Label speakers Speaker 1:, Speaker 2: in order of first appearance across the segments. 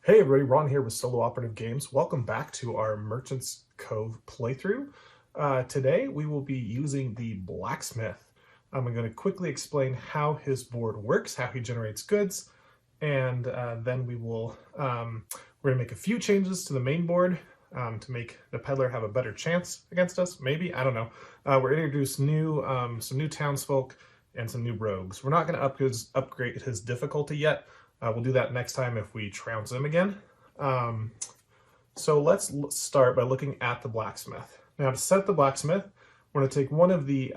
Speaker 1: Hey everybody, Ron here with Solo Operative Games. Welcome back to our Merchant's Cove playthrough. Today we will be using the Blacksmith. I'm going to quickly explain how his board works, how he generates goods, and then we're going to make a few changes to the main board to make the peddler have a better chance against us. Maybe, I don't know. We're going to introduce some new townsfolk and some new rogues. We're not going to upgrade his difficulty yet. We'll do that next time if we trounce him again. So let's start by looking at the blacksmith. Now to set the blacksmith, we're going to take one of the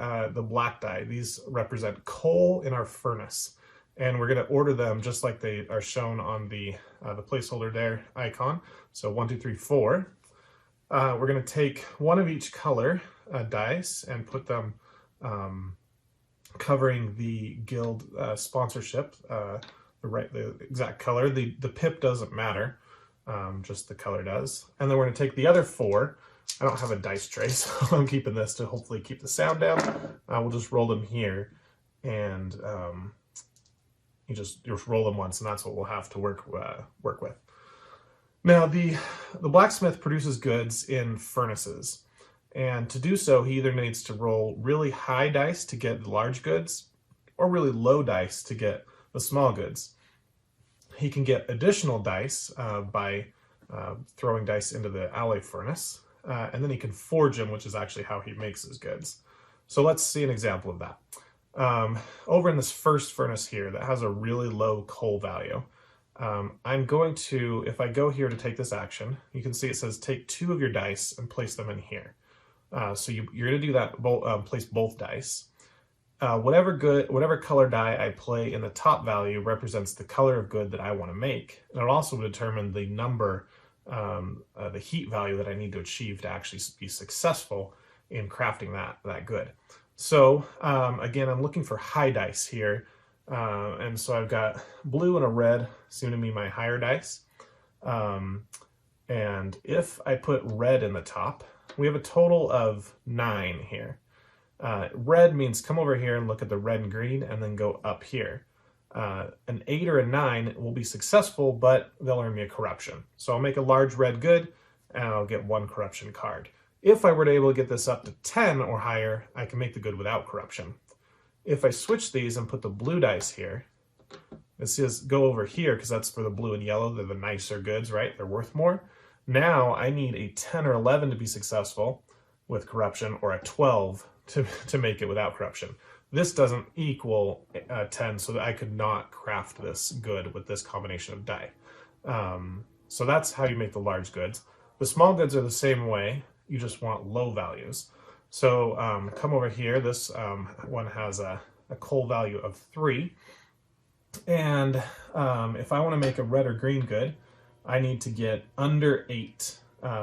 Speaker 1: black die. These represent coal in our furnace, and we're going to order them just like they are shown on the placeholder there icon. So 1, 2, 3, 4. We're going to take one of each color dice and put them covering the guild sponsorship. The exact color. The pip doesn't matter, just the color does. And then we're going to take the other 4. I don't have a dice tray, so I'm keeping this to hopefully keep the sound down. We'll just roll them here, and you just roll them once, and that's what we'll have to work with. Now the blacksmith produces goods in furnaces, and to do so, he either needs to roll really high dice to get the large goods, or really low dice to get the small goods. He can get additional dice by throwing dice into the alloy furnace, and then he can forge them, which is actually how he makes his goods. So let's see an example of that. Over in this first furnace here that has a really low coal value, I'm going to, if I go here to take this action, you can see it says take 2 of your dice and place them in here. So you're going to do that, place both dice. Whatever color die I play in the top value represents the color of good that I want to make. And it'll also determine the number, the heat value that I need to achieve to actually be successful in crafting that good. So again, I'm looking for high dice here. And so I've got blue and a red seem to be my higher dice. And if I put red in the top, we have a total of 9 here. Red means come over here and look at the red and green and then go up here. An 8 or a 9 will be successful, but they'll earn me a corruption. So I'll make a large red good and I'll get 1 corruption card. If I were to able to get this up to 10 or higher, I can make the good without corruption. If I switch these and put the blue dice here, it says go over here because that's for the blue and yellow. They're the nicer goods, right? They're worth more. Now I need a 10 or 11 to be successful with corruption, or a 12 to make it without corruption. This doesn't equal 10, so that I could not craft this good with this combination of die. So that's how you make the large goods. The small goods are the same way, you just want low values. So come over here, this one has a coal value of 3. And if I want to make a red or green good, I need to get under 8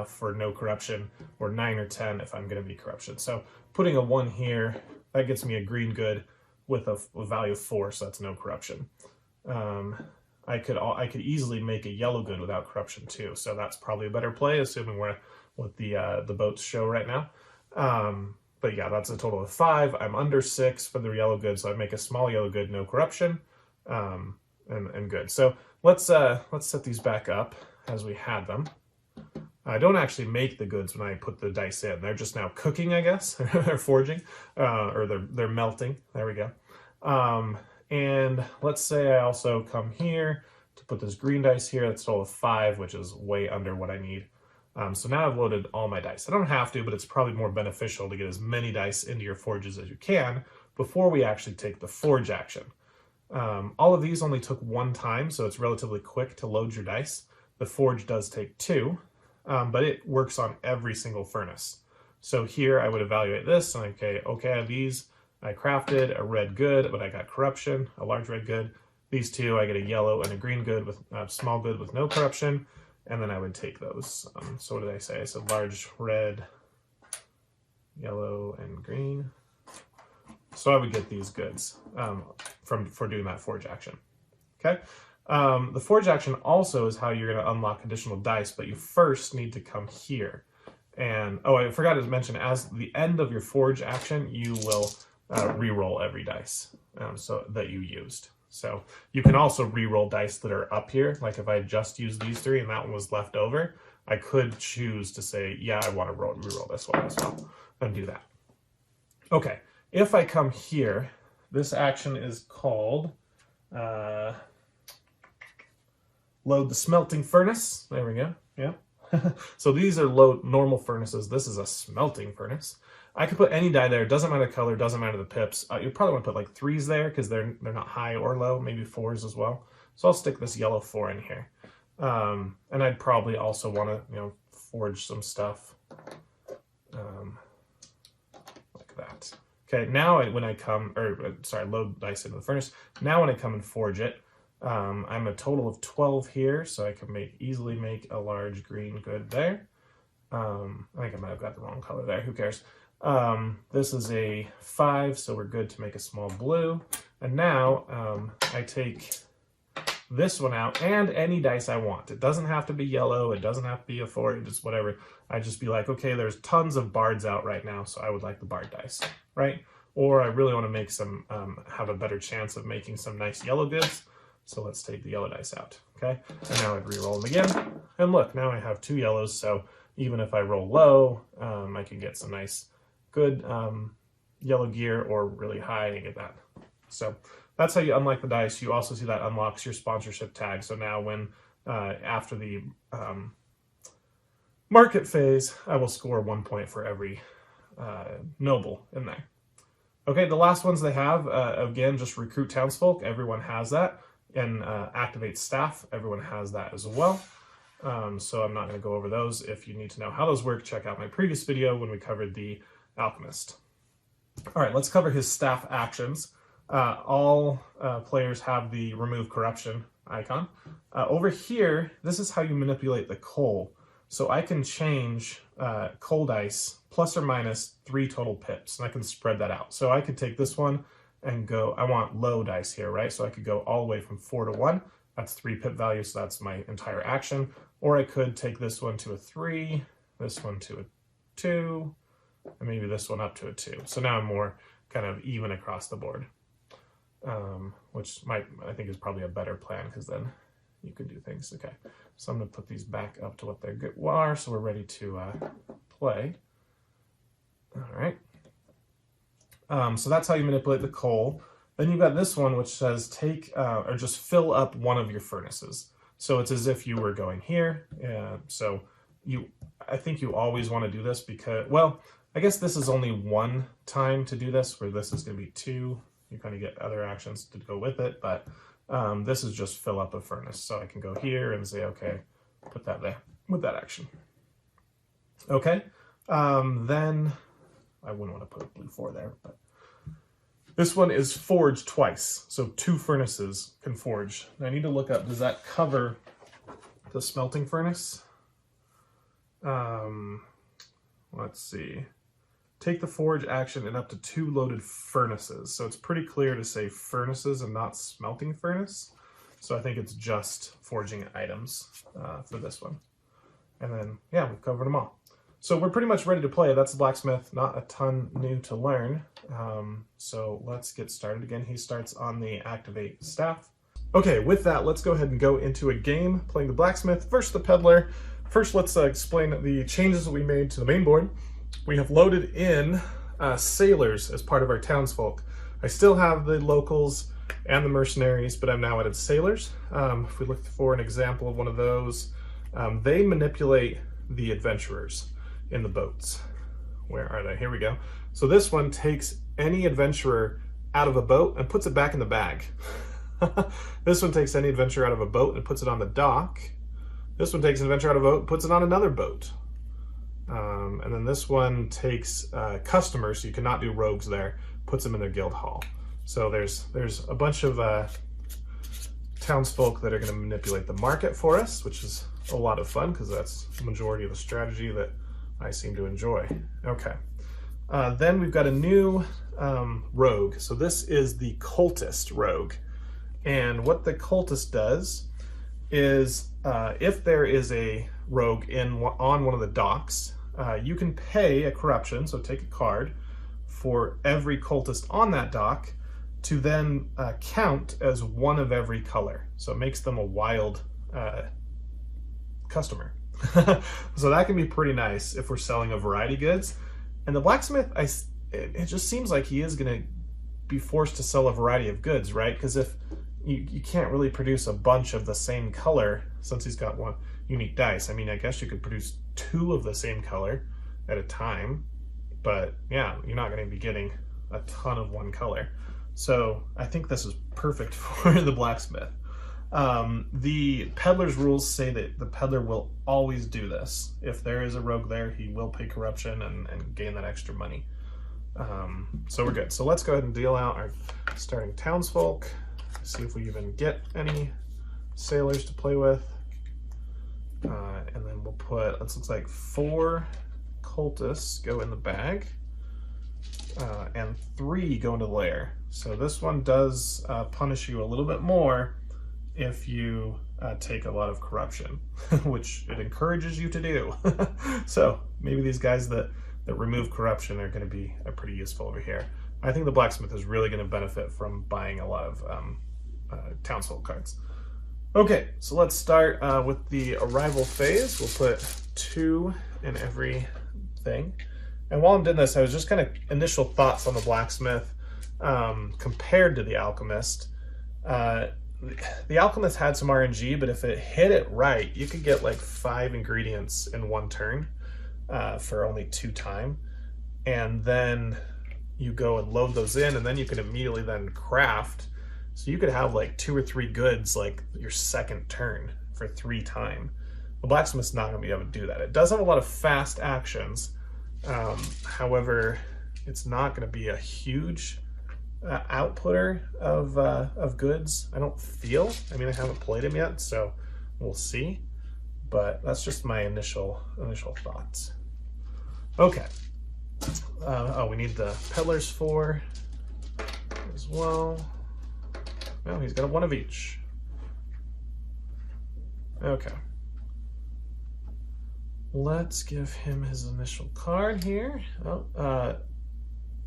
Speaker 1: for no corruption, or 9 or 10 if I'm going to be corruption. So putting a 1 here, that gets me a green good with a value of 4, so that's no corruption. I could easily make a yellow good without corruption too, so that's probably a better play, assuming we're what the boats show right now. But yeah, that's a total of 5. I'm under 6 for the yellow good, so I make a small yellow good, no corruption, and good. So let's set these back up as we had them. I don't actually make the goods when I put the dice in. They're just now cooking, I guess. They're forging, or they're melting. There we go. And let's say I also come here to put this green dice here. That's a total of 5, which is way under what I need. So now I've loaded all my dice. I don't have to, but it's probably more beneficial to get as many dice into your forges as you can before we actually take the forge action. All of these only took 1 time, so it's relatively quick to load your dice. The forge does take 2. But it works on every single furnace. So here I would evaluate this, and okay, I have these. I crafted a red good, but I got corruption, a large red good. These 2, I get a yellow and a green good with small good with no corruption, and then I would take those. So what did I say? I said large red, yellow, and green. So I would get these goods for doing that forge action. Okay. The forge action also is how you're going to unlock additional dice, but you first need to come here. And, oh, I forgot to mention, as the end of your forge action, you will re-roll every dice so that you used. So you can also re-roll dice that are up here. Like if I just used these 3 and that one was left over, I could choose to say, yeah, I want to re-roll this one as well, and do that. Okay, if I come here, this action is called load the smelting furnace. There we go. Yeah. So these are normal furnaces. This is a smelting furnace. I could put any die there. Doesn't matter the color. Doesn't matter the pips. You probably want to put like 3s there because they're not high or low. Maybe 4s as well. So I'll stick this yellow 4 in here. And I'd probably also want to forge some stuff like that. Okay. Now when I come, load dice into the furnace. Now when I come and forge it. I'm a total of 12 here, so I can easily make a large green good there. I think I might have got the wrong color there. Who cares? This is a 5, so we're good to make a small blue. And now I take this one out and any dice I want. It doesn't have to be yellow. It doesn't have to be a 4. Just whatever. I just be like, okay, there's tons of bards out right now, so I would like the bard dice, right? Or I really want to make some, have a better chance of making some nice yellow goods. So let's take the yellow dice out, okay? And now I'd re-roll them again. And look, now I have 2 yellows, so even if I roll low, I can get some nice, good yellow gear, or really high and get that. So that's how you unlock the dice. You also see that unlocks your sponsorship tag. So now when, after the market phase, I will score 1 point for every noble in there. Okay, the last ones they have, again, just recruit townsfolk. Everyone has that. And activate staff. Everyone has that as well. So I'm not going to go over those. If you need to know how those work, check out my previous video when we covered the alchemist. All right, let's cover his staff actions. All players have the remove corruption icon. Over here, this is how you manipulate the coal. So I can change coal dice plus or minus 3 total pips, and I can spread that out. So I could take this one and go, I want low dice here, right? So I could go all the way from 4 to 1. That's 3 pip value, so that's my entire action. Or I could take this one to a 3, this one to a 2, and maybe this one up to a 2. So now I'm more kind of even across the board, which I think is probably a better plan, because then you can do things. Okay, so I'm gonna put these back up to what they are, so we're ready to play. All right. So that's how you manipulate the coal. Then you've got this one, which says take or just fill up one of your furnaces. So it's as if you were going here. So I think you always want to do this because, well, I guess this is only one time to do this, where this is going to be 2. You kind of get other actions to go with it, but this is just fill up a furnace. So I can go here and say, okay, put that there with that action. Okay, then I wouldn't want to put a blue 4 there, but this one is forged twice. So 2 furnaces can forge. And I need to look up, does that cover the smelting furnace? Let's see. Take the forge action in up to 2 loaded furnaces. So it's pretty clear to say furnaces and not smelting furnace. So I think it's just forging items for this one. And then, yeah, we've covered them all. So we're pretty much ready to play. That's the Blacksmith, not a ton new to learn. So let's get started. Again, he starts on the activate staff. Okay, with that, let's go ahead and go into a game playing the Blacksmith versus the Peddler. First, let's explain the changes that we made to the main board. We have loaded in sailors as part of our townsfolk. I still have the locals and the mercenaries, but I've now added sailors. If we look for an example of one of those, they manipulate the adventurers in the boats. Where are they? Here we go. So this one takes any adventurer out of a boat and puts it back in the bag. This one takes any adventurer out of a boat and puts it on the dock. This one takes an adventurer out of a boat and puts it on another boat. And then this one takes customers, so you cannot do rogues there, puts them in their guild hall. So there's a bunch of townsfolk that are going to manipulate the market for us, which is a lot of fun because that's the majority of the strategy that I seem to enjoy. Okay. Then we've got a new rogue. So this is the cultist rogue. And what the cultist does is if there is a rogue on one of the docks, you can pay a corruption, so take a card, for every cultist on that dock to then count as one of every color. So it makes them a wild customer. So that can be pretty nice if we're selling a variety goods. And the blacksmith, it just seems like he is going to be forced to sell a variety of goods, right? Because if you can't really produce a bunch of the same color since he's got one unique dice. I mean, I guess you could produce 2 of the same color at a time, but yeah, you're not going to be getting a ton of one color. So I think this is perfect for the blacksmith. The peddler's rules say that the peddler will always do this. If there is a rogue there, he will pay corruption and gain that extra money. So we're good. So let's go ahead and deal out our starting townsfolk. See if we even get any sailors to play with. And then we'll put, this looks like 4 cultists go in the bag. And 3 go into the lair. So this one does punish you a little bit more if you take a lot of corruption, which it encourages you to do. So maybe these guys that remove corruption are going to be pretty useful over here. I think the blacksmith is really going to benefit from buying a lot of townsfolk cards. Okay, so let's start with the arrival phase. We'll put 2 in every thing. And while I'm doing this, I was just kind of initial thoughts on the blacksmith compared to the alchemist. The alchemist had some RNG, but if it hit it right, you could get like 5 ingredients in 1 turn for only 2 time. And then you go and load those in, and then you can immediately then craft. So you could have like 2 or 3 goods like your second turn for 3 time. The blacksmith's not going to be able to do that. It does have a lot of fast actions. However, it's not going to be a huge outputter of goods, I don't feel. I mean, I haven't played him yet, so we'll see. But that's just my initial thoughts. Okay. Oh, we need the peddlers 4 as well. No, he's got 1 of each. Okay. Let's give him his initial card here. Oh,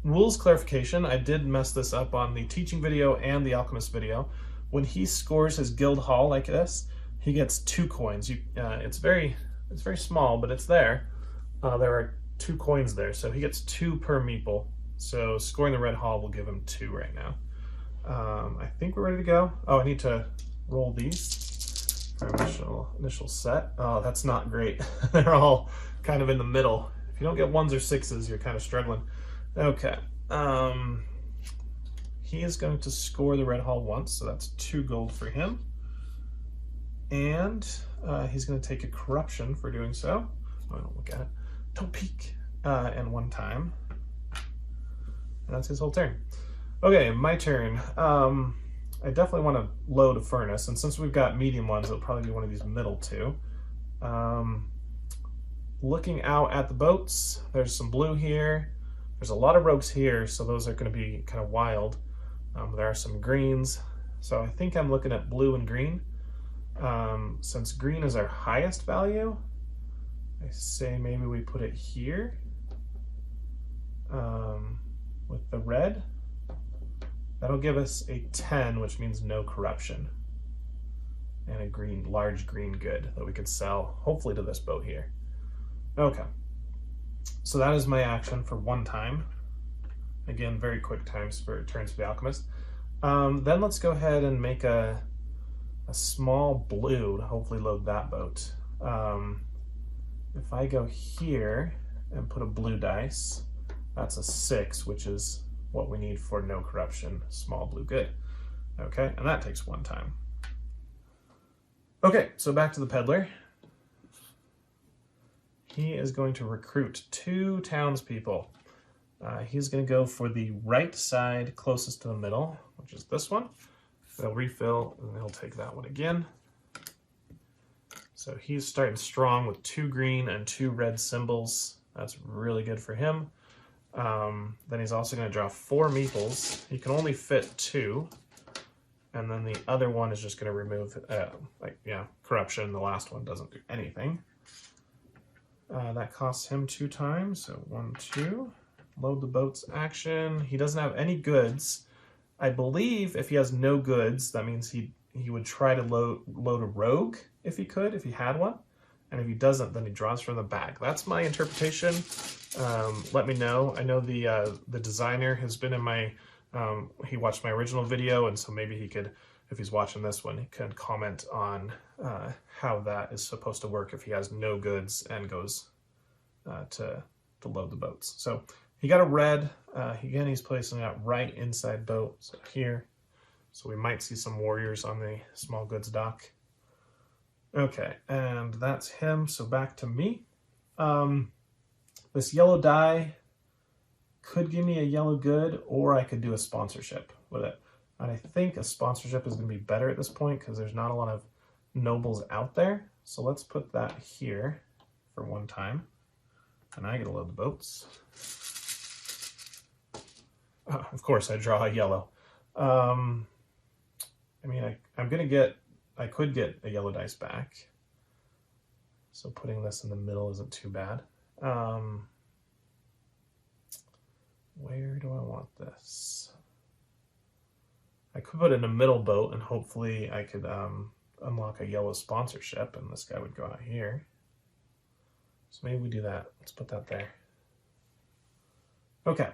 Speaker 1: rules clarification. I did mess this up on the teaching video and the alchemist video. When he scores his guild hall like this, he gets 2 coins. It's very small, but it's there. There are 2 coins there, so he gets 2 per meeple. So scoring the red hall will give him 2 right now. I think we're ready to go. Oh, I need to roll these for initial set. Oh, that's not great. They're all kind of in the middle. If you don't get 1s or 6s, you're kind of struggling. Okay. He is going to score the red hall once, so that's 2 gold for him. And he's going to take a corruption for doing so. Oh, don't look at it. Don't peek. And 1 time. And that's his whole turn. Okay, my turn. I definitely want to load a furnace, and since we've got medium ones, it'll probably be one of these middle 2. Looking out at the boats, there's some blue here. There's a lot of rogues here, so those are going to be kind of wild. There are some greens, so I think I'm looking at blue and green. Since green is our highest value, I say maybe we put it here with the red. That'll give us a 10, which means no corruption. And a large green good that we could sell, hopefully to this boat here. Okay. So that is my action for 1 time. Again, very quick turns for the alchemist. Then let's go ahead and make a small blue to hopefully load that boat. If I go here and put a blue dice, that's a 6, which is what we need for no corruption, small blue good. Okay, and that takes 1 time. Okay, so back to the peddler. He is going to recruit 2 townspeople. He's going to go for the right side closest to the middle, which is this one. They'll refill, and he'll take that one again. So he's starting strong with 2 green and 2 red symbols. That's really good for him. Then he's also going to draw 4 meeples. He can only fit 2. And then the other one is just going to remove, corruption. The last one doesn't do anything. That costs him 2 times, so 1, 2. Load the boat's action. He doesn't have any goods, I believe if he has no goods, that means he would try to load a rogue if he could, if he had one. And if he doesn't, then he draws from the bag. That's my interpretation. Let me know. I know the designer has been in my, he watched my original video, and so maybe he could, if he's watching this one, he can comment on how that is supposed to work if he has no goods and goes to load the boats. So he got a red. Again, he's placing it right inside boat, so here. So we might see some warriors on the small goods dock. Okay, and that's him. So back to me. This yellow die could give me a yellow good, or I could do a sponsorship with it. And I think a sponsorship is going to be better at this point because there's not a lot of nobles out there. So let's put that here for one time. And I get to load the boats. Of course, I draw a yellow. I mean, I could get a yellow dice back. So putting this in the middle isn't too bad. Where do I want this? I could put it in a middle boat and hopefully I could unlock a yellow sponsorship and this guy would go out here. So maybe we do that. Let's put that there. Okay.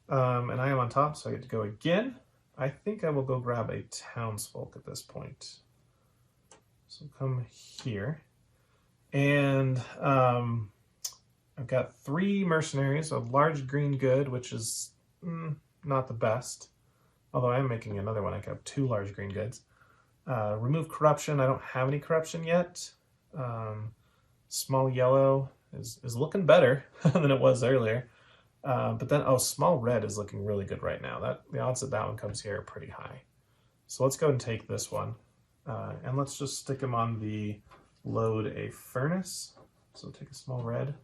Speaker 1: And I am on top, so I get to go again. I think I will go grab a townsfolk at this point. So come here. And I've got 3 mercenaries, a large green good, which is not the best. Although I am making another one. I could have 2 large green goods. Remove corruption. I don't have any corruption yet. Small yellow is looking better than it was earlier. But then, small red is looking really good right now. The odds that one comes here are pretty high. So let's go and take this one. And let's just stick him on the load a furnace. So take a small red.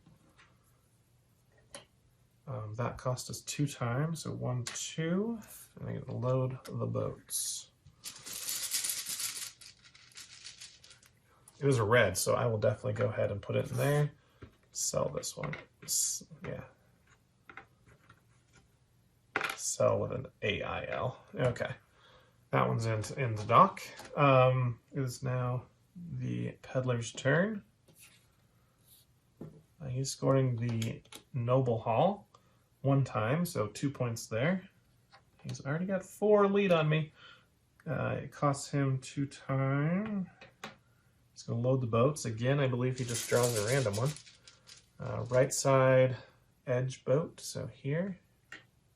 Speaker 1: That cost us 2 times, so 1, 2. And I get to load the boats. It was a red, so I will definitely go ahead and put it in there. Sell this one. Yeah. Sell with an AIL. Okay. That one's in the dock. It is now the peddler's turn. He's scoring the noble hall 1 time, so 2 points there. He's already got 4 lead on me. It costs him 2 times. He's going to load the boats. Again, I believe he just draws a random one. Right side edge boat, so here.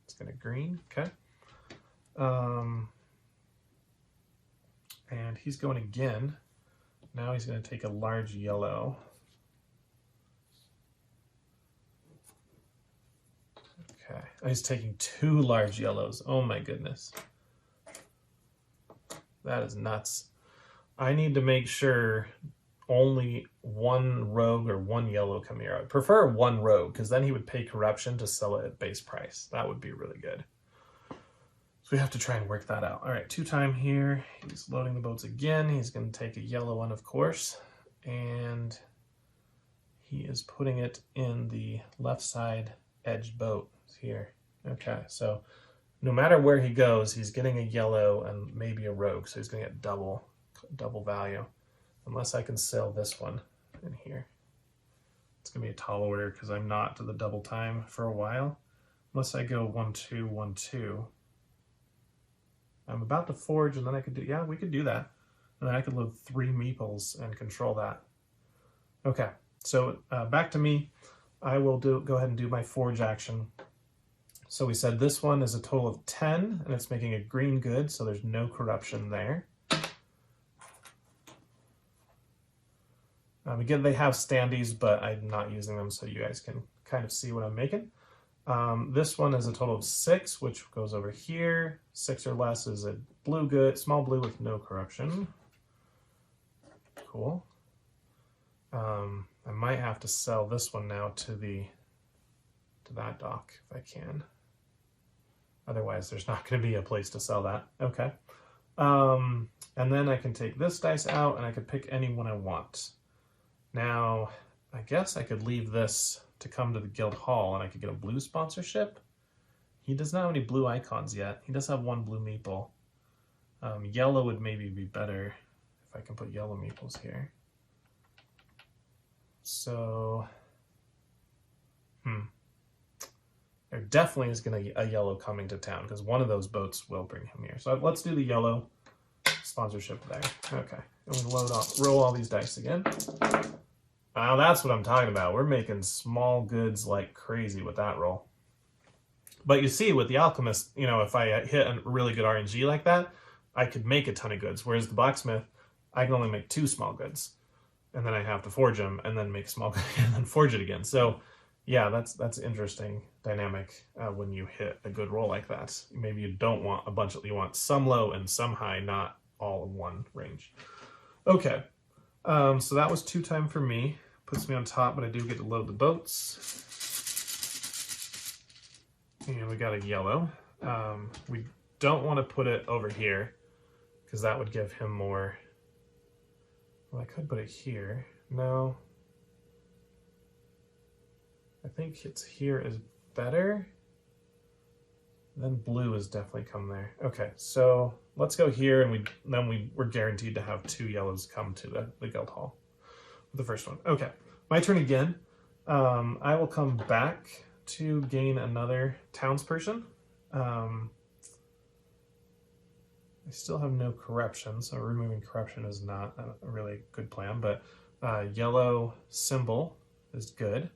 Speaker 1: It's going to green, okay. And he's going again. Now he's going to take a large yellow. Okay, he's taking 2 large yellows. Oh my goodness. That is nuts. I need to make sure only 1 rogue or 1 yellow come here. I prefer 1 rogue because then he would pay corruption to sell it at base price. That would be really good. So we have to try and work that out. All right, 2 time here. He's loading the boats again. He's going to take a yellow one, of course. And he is putting it in the left side edged boat here. Okay, so no matter where he goes, he's getting a yellow and maybe a rogue. So he's going to get double value. Unless I can sell this one in here. It's going to be a tall order because I'm not to the double time for a while. Unless I go 1, 2, 1, 2. I'm about to forge and then I could do, yeah, we could do that. And then I could load 3 meeples and control that. Okay, so back to me. I will go ahead and do my forge action. So we said this one is a total of 10 and it's making a green good, so there's no corruption there. Again, they have standees, but I'm not using them so you guys can kind of see what I'm making. This one is a total of 6, which goes over here. 6 or less is a blue good, small blue with no corruption. Cool. I might have to sell this one now to that dock if I can. Otherwise, there's not going to be a place to sell that. Okay. And then I can take this dice out and I can pick any one I want. Now, I guess I could leave this to come to the guild hall and I could get a blue sponsorship He does not have any blue icons yet. He does have one blue meeple. Yellow would maybe be better if I can put yellow meeples here. So, there definitely is going to be a yellow coming to town because one of those boats will bring him here. So let's do the yellow sponsorship there. Okay, and we roll all these dice again. Now that's what I'm talking about. We're making small goods like crazy with that roll. But you see, with the Alchemist, you know, if I hit a really good RNG like that, I could make a ton of goods. Whereas the Blacksmith, I can only make 2 small goods. And then I have to forge them, and then make a small good, and then forge it again. So, yeah, that's interesting dynamic when you hit a good roll like that. Maybe you don't want a bunch of, you want some low and some high, not all in one range. Okay, so that was 2 time for me. Puts me on top, but I do get to load the boats. And we got a yellow. We don't want to put it over here because that would give him more. Well, I could put it here. No. I think it's here is better. Then blue is definitely come there. Okay, so let's go here, and we're guaranteed to have 2 yellows come to the guild hall. The first one. Okay, my turn again. I will come back to gain another townsperson. I still have no corruption, so removing corruption is not a really good plan, but yellow symbol is good.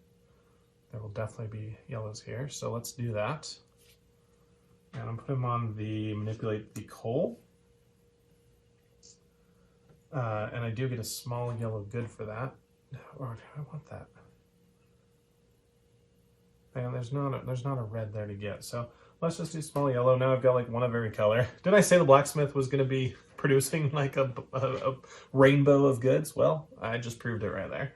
Speaker 1: There will definitely be yellows here, so let's do that. And I'm putting him on the manipulate the coal. And I do get a small yellow good for that. Or do I want that? And there's not a red there to get, so let's just do small yellow. Now I've got like one of every color. Did I say the Blacksmith was going to be producing like a rainbow of goods? Well, I just proved it right there.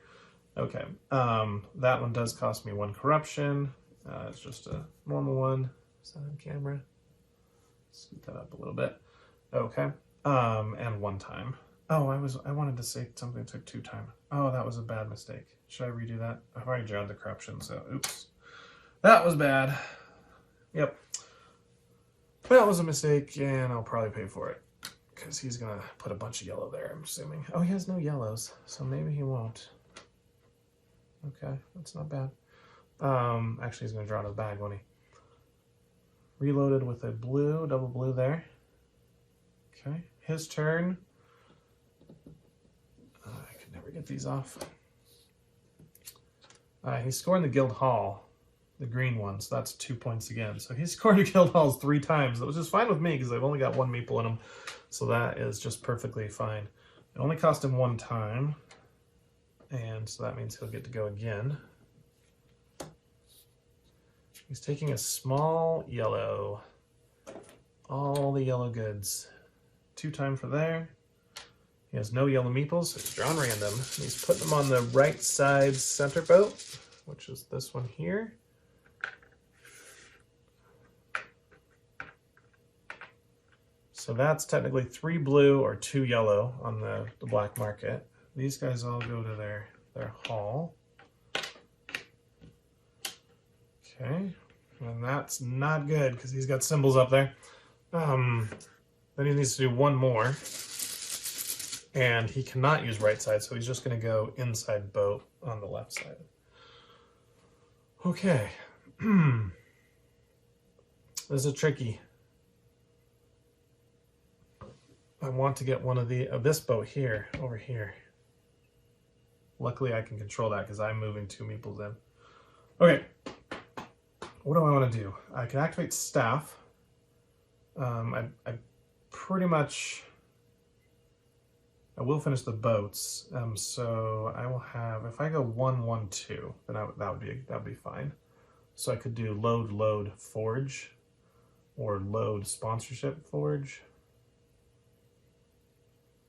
Speaker 1: Okay, that one does cost me 1 corruption. It's just a normal one. Is that on camera? Scoot that up a little bit. Okay, and 1 time. Oh, I wanted to say something took 2 time. Oh, that was a bad mistake. Should I redo that? I've already drawn the corruption, so oops. That was bad. Yep. That was a mistake, and I'll probably pay for it. Because he's going to put a bunch of yellow there, I'm assuming. Oh, he has no yellows, so maybe he won't. Okay, that's not bad. Actually, he's going to draw out of the bag, won't he? Reloaded with a blue, double blue there. Okay, his turn. I could never get these off. He's scoring the guild hall. The green one, so that's 2 points again. So he's scored the guild halls 3 times. That was just fine with me because I've only got 1 meeple in him. So that is just perfectly fine. It only cost him 1 time. And so that means he'll get to go again. He's taking a small yellow. All the yellow goods. 2 time for there. He has no yellow meeples, so he's drawn random. He's putting them on the right side center boat, which is this one here. So that's technically 3 blue or 2 yellow on the black market. These guys all go to their hall. Okay, and that's not good because he's got symbols up there. Then he needs to do 1 more. And he cannot use right side, so he's just going to go inside boat on the left side. Okay. This is tricky. I want to get one of this boat here, over here. Luckily, I can control that because I'm moving 2 meeples in. Okay. What do I want to do? I can activate staff. I pretty much... I will finish the boats, so I will have, if I go 1, 1, 2, then that would be fine. So I could do load forge, or load sponsorship forge.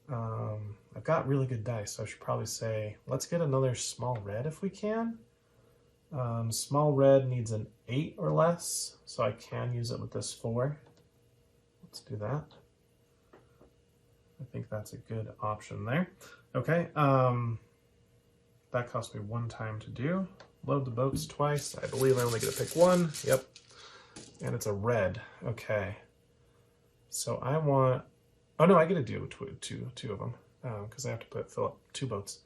Speaker 1: I've got really good dice, so I should probably say let's get another small red if we can. Small red needs an 8 or less, so I can use it with this 4. Let's do that. I think that's a good option there. Okay, that cost me 1 time to do. Load the boats twice. I believe I only get to pick 1. Yep. And it's a red. Okay. So I want... Oh, no, I get to do two of them because I have to fill up 2 boats.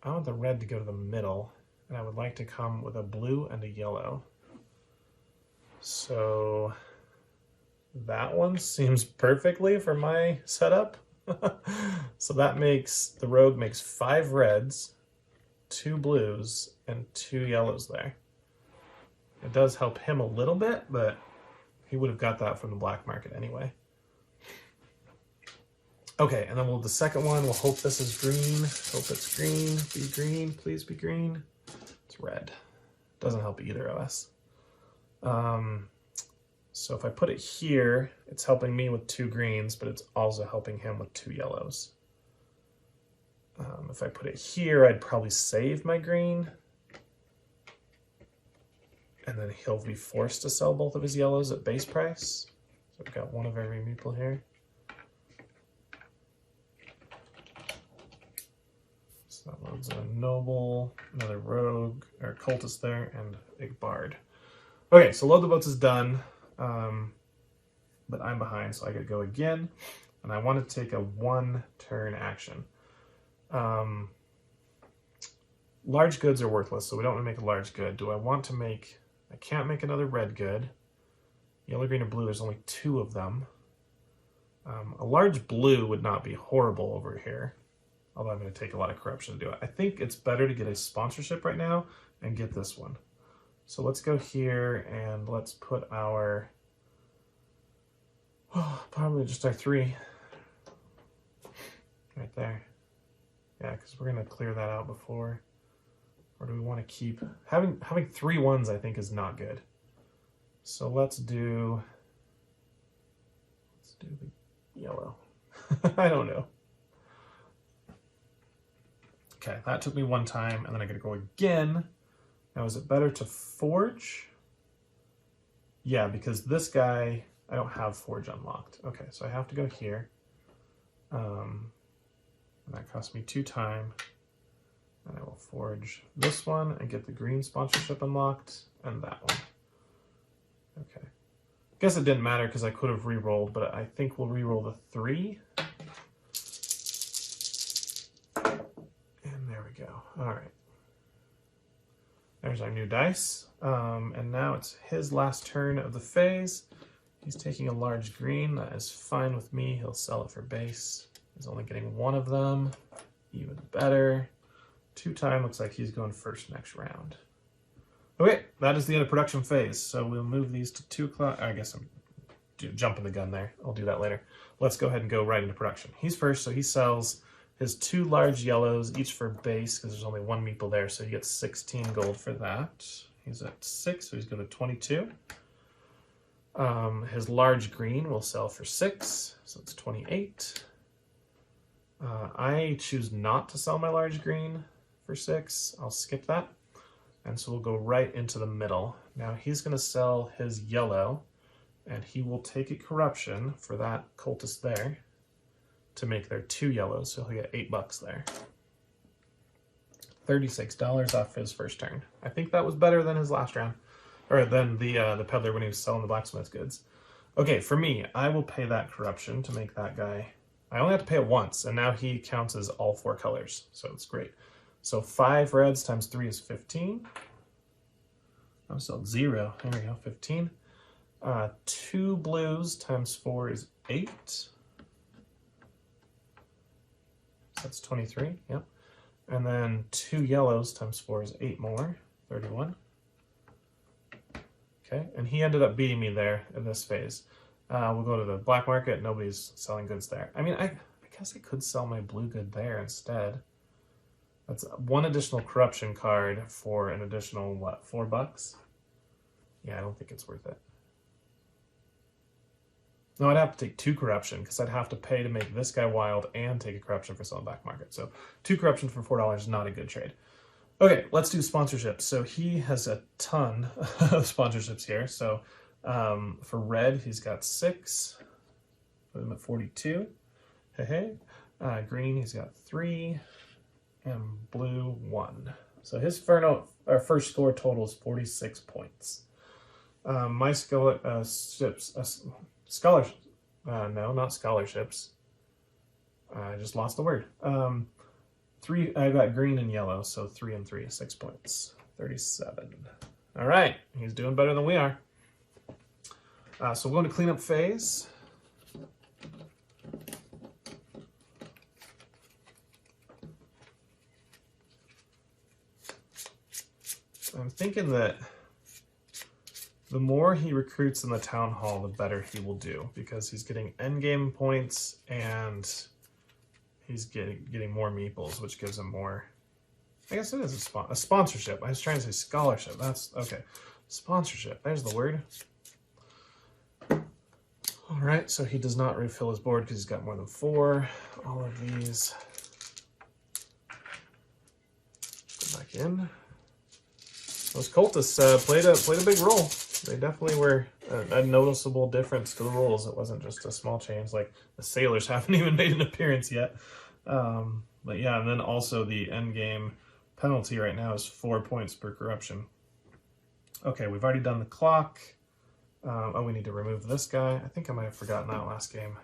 Speaker 1: I want the red to go to the middle, and I would like to come with a blue and a yellow. So that one seems perfectly for my setup. So that makes, the rogue makes 5 reds, 2 blues, and 2 yellows there. It does help him a little bit, but he would have got that from the black market anyway. Okay, and then the second one, we'll hope this is green. Hope it's green. Be green, please be green. It's red. Doesn't help either of us. So if I put it here, it's helping me with 2 greens, but it's also helping him with 2 yellows. If I put it here, I'd probably save my green. And then he'll be forced to sell both of his yellows at base price. So I've got one of every meeple here. So that loads a noble, another rogue, or cultist there, and a big bard. Okay, so load the boats is done. But I'm behind, so I gotta go again. And I want to take a 1-turn action. Large goods are worthless, so we don't want to make a large good. Do I want to make... I can't make another red good. Yellow, green, or blue, there's only 2 of them. A large blue would not be horrible over here. Although I'm going to take a lot of corruption to do it. I think it's better to get a sponsorship right now and get this one. So let's go here and let's put our... probably just our 3. Right there. Yeah, because we're going to clear that out before. Or do we want to keep... Having 3 ones, I think, is not good. So let's do the yellow. I don't know. Okay, that took me 1 time, and then I got to go again. Now, is it better to forge? Yeah, because this guy, I don't have forge unlocked. Okay, so I have to go here. And that cost me 2 time. And I will forge this one and get the green sponsorship unlocked, and that one. Okay. Guess it didn't matter because I could have re-rolled, but I think we'll re-roll the 3. And there we go. All right. There's our new dice. And now it's his last turn of the phase. He's taking a large green. That is fine with me. He'll sell it for base. He's only getting 1 of them. Even better. 2 time, looks like he's going first next round. Okay, that is the end of production phase. So we'll move these to 2 o'clock. I guess I'm jumping the gun there. I'll do that later. Let's go ahead and go right into production. He's first, so he sells his 2 large yellows, each for base, because there's only 1 meeple there, so he gets 16 gold for that. He's at 6, so he's going to 22. His large green will sell for 6, so it's 28. I choose not to sell my large green for 6. I'll skip that. And so we'll go right into the middle. Now he's going to sell his yellow, and he will take a corruption for that cultist there to make their 2 yellows, so he'll get $8 there. $36 off his first turn. I think that was better than his last round, or than the peddler when he was selling the blacksmith goods. Okay, for me, I will pay that corruption to make that guy. I only have to pay it once, and now he counts as all 4 colors, so it's great. So 5 reds times 3 is 15. I'm still at 0. There we go, 15. 2 blues times 4 is 8. That's 23, yep. And then 2 yellows times 4 is 8 more, 31. Okay, and he ended up beating me there in this phase. We'll go to the black market. Nobody's selling goods there. I mean, I guess I could sell my blue good there instead. That's 1 additional corruption card for an additional, what, $4? Yeah, I don't think it's worth it. No, I'd have to take 2 corruption because I'd have to pay to make this guy wild and take a corruption for selling black market. So 2 corruption for $4 is not a good trade. Okay, let's do sponsorships. So he has a ton of sponsorships here. So for red, he's got 6. Put him at 42. Hey. Green, he's got 3. And blue, 1. So his first score total is 46 points. My scholarships, scholarship, no, not scholarships. I just lost the word. Three, I got green and yellow, so 3 and 3, 6 points. 37. All right, he's doing better than we are. So we're going to cleanup phase. I'm thinking that the more he recruits in the town hall, the better he will do, because he's getting endgame points and he's getting more meeples, which gives him more. I guess it is a sponsorship. I was trying to say scholarship. That's okay. Sponsorship. There's the word. All right, so he does not refill his board because he's got more than 4. All of these go back in. Those cultists played a big role. They definitely were a noticeable difference to the rules. It wasn't just a small change. Like the sailors haven't even made an appearance yet. But yeah, and then also the end game penalty right now is 4 points per corruption. Okay, we've already done the clock. Oh, we need to remove this guy. I think I might have forgotten that last game.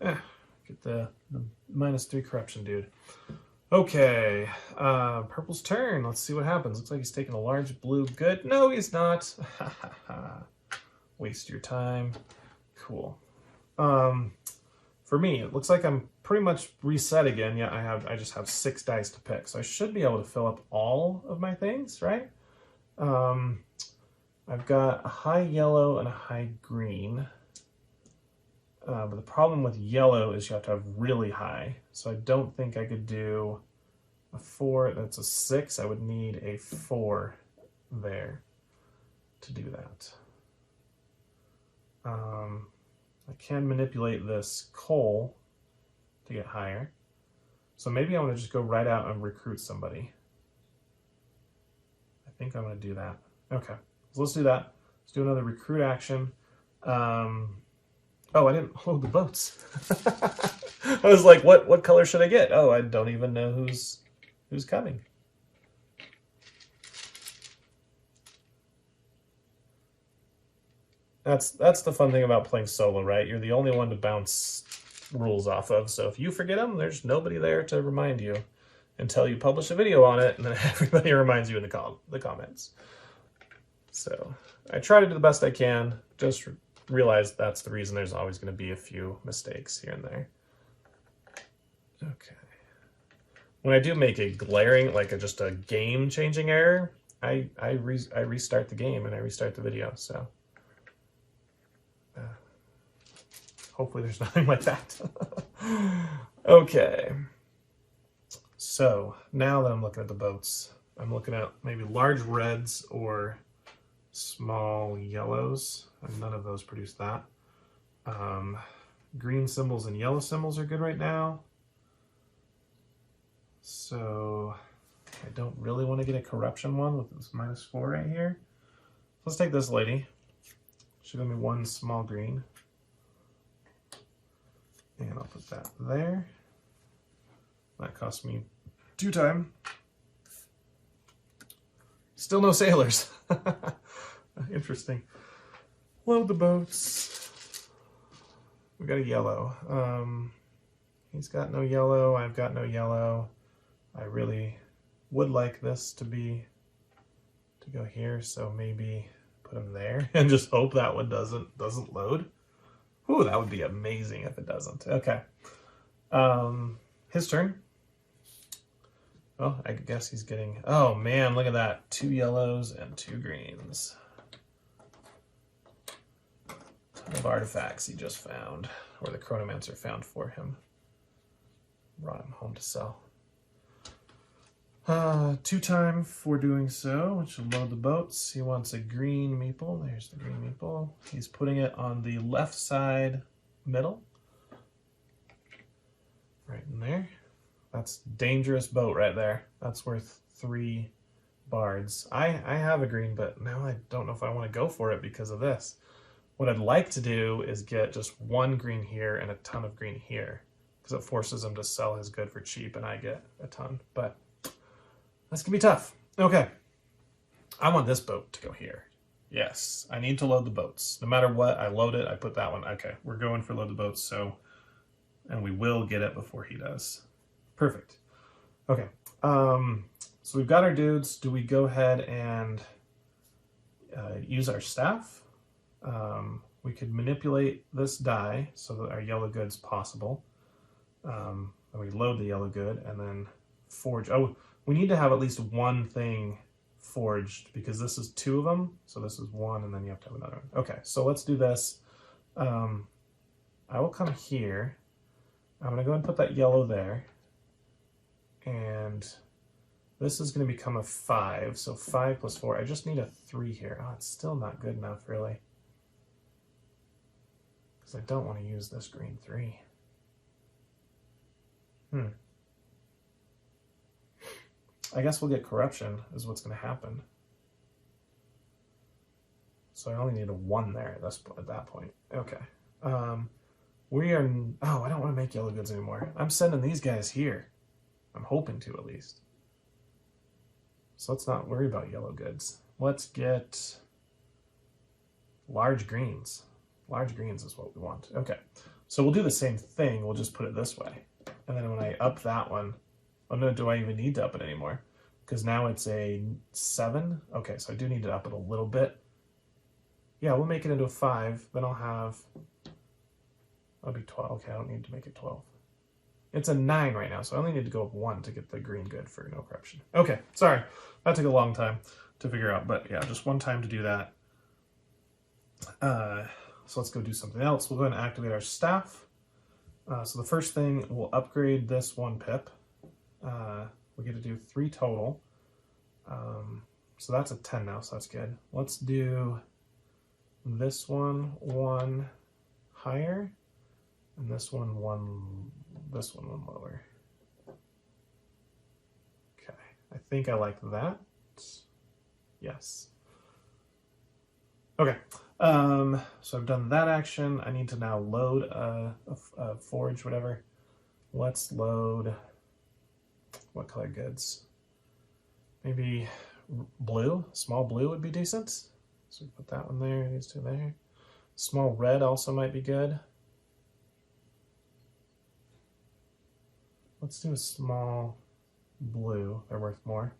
Speaker 1: Get the -3 corruption dude. Okay, purple's turn. Let's see what happens. Looks like he's taking a large blue. Good. No, he's not. Waste your time. Cool. For me, it looks like I'm pretty much reset again. Yeah, I just have 6 dice to pick, so I should be able to fill up all of my things, right? I've got a high yellow and a high green. But the problem with yellow is you have to have really high. So I don't think I could do a 4. That's a 6. I would need a 4 there to do that. I can manipulate this coal to get higher. So maybe I want to just go right out and recruit somebody. I think I'm going to do that. Okay, so let's do that. Let's do another recruit action. Oh, I didn't hold the boats. I was like, what color should I get? Oh, I don't even know who's coming. That's the fun thing about playing solo, right? You're the only one to bounce rules off of. So if you forget them, there's nobody there to remind you until you publish a video on it, and then everybody reminds you in the comments. So I try to do the best I can. Just realize that's the reason there's always going to be a few mistakes here and there. Okay. When I do make a glaring, like just a game-changing error, I restart the game and I restart the video. So hopefully there's nothing like that. Okay. So now that I'm looking at the boats, I'm looking at maybe large reds or small yellows, and none of those produce that. Green symbols and yellow symbols are good right now. So I don't really want to get a corruption one with this -4 right here. Let's take this lady. She'll give me 1 small green. And I'll put that there. That cost me 2 time. Still no sailors. Interesting. Load the boats. We got a yellow. He's got no yellow. I've got no yellow. I really would like this to go here, so maybe put him there and just hope that one doesn't load. Ooh, that would be amazing if it doesn't. Okay. His turn. Well, I guess he's getting... Oh, man, look at that. 2 yellows and 2 greens. Ton of artifacts he just found, or the Chronomancer found for him. Brought him home to sell. 2 time for doing so, which will load the boats. He wants a green meeple. There's the green meeple. He's putting it on the left side middle. Right in there. That's dangerous boat right there. That's worth 3 bards. I have a green, but now I don't know if I want to go for it because of this. What I'd like to do is get just 1 green here and a ton of green here, because it forces him to sell his good for cheap and I get a ton. But that's gonna be tough. Okay. I want this boat to go here. Yes, I need to load the boats. No matter what, I load it, I put that one. Okay, we're going for load the boats, so, and we will get it before he does. Perfect. Okay, so we've got our dudes. Do we go ahead and use our staff? We could manipulate this die so that our yellow good's possible. And we load the yellow good and then forge. Oh, we need to have at least one thing forged because this is two of them. So this is one and then you have to have another one. Okay, so let's do this. I will come here. I'm gonna go and put that yellow there. And this is gonna become a 5. So 5 plus 4. I just need a 3 here. Oh, it's still not good enough really. Because I don't want to use this green 3. I guess we'll get corruption is what's going to happen. So I only need a 1 there at that point. Okay. We are... Oh, I don't want to make yellow goods anymore. I'm sending these guys here. I'm hoping to, at least. So let's not worry about yellow goods. Let's get large greens. Large greens is what we want. Okay. So we'll do the same thing. We'll just put it this way. And then when I up that one... Oh, no, do I even need to up it anymore? Because now it's a 7. Okay, so I do need to up it a little bit. Yeah, we'll make it into a 5. Then I'll have... That'll be 12. Okay, I don't need to make it 12. It's a 9 right now, so I only need to go up 1 to get the green good for no corruption. Okay, sorry. That took a long time to figure out. But yeah, just one time to do that. So let's go do something else. We'll go ahead and activate our staff. So the first thing, we'll upgrade this 1 pip. We get to do 3 total. So that's a 10 now, so that's good. Let's do this one 1 higher, and this one 1 lower. Okay, I think I like that. Yes. Okay, so I've done that action. I need to now load a forge, whatever. Let's load... What color goods? Maybe blue. Small blue would be decent. So we put that one there, these 2 there. Small red also might be good. Let's do a small blue. They're worth more.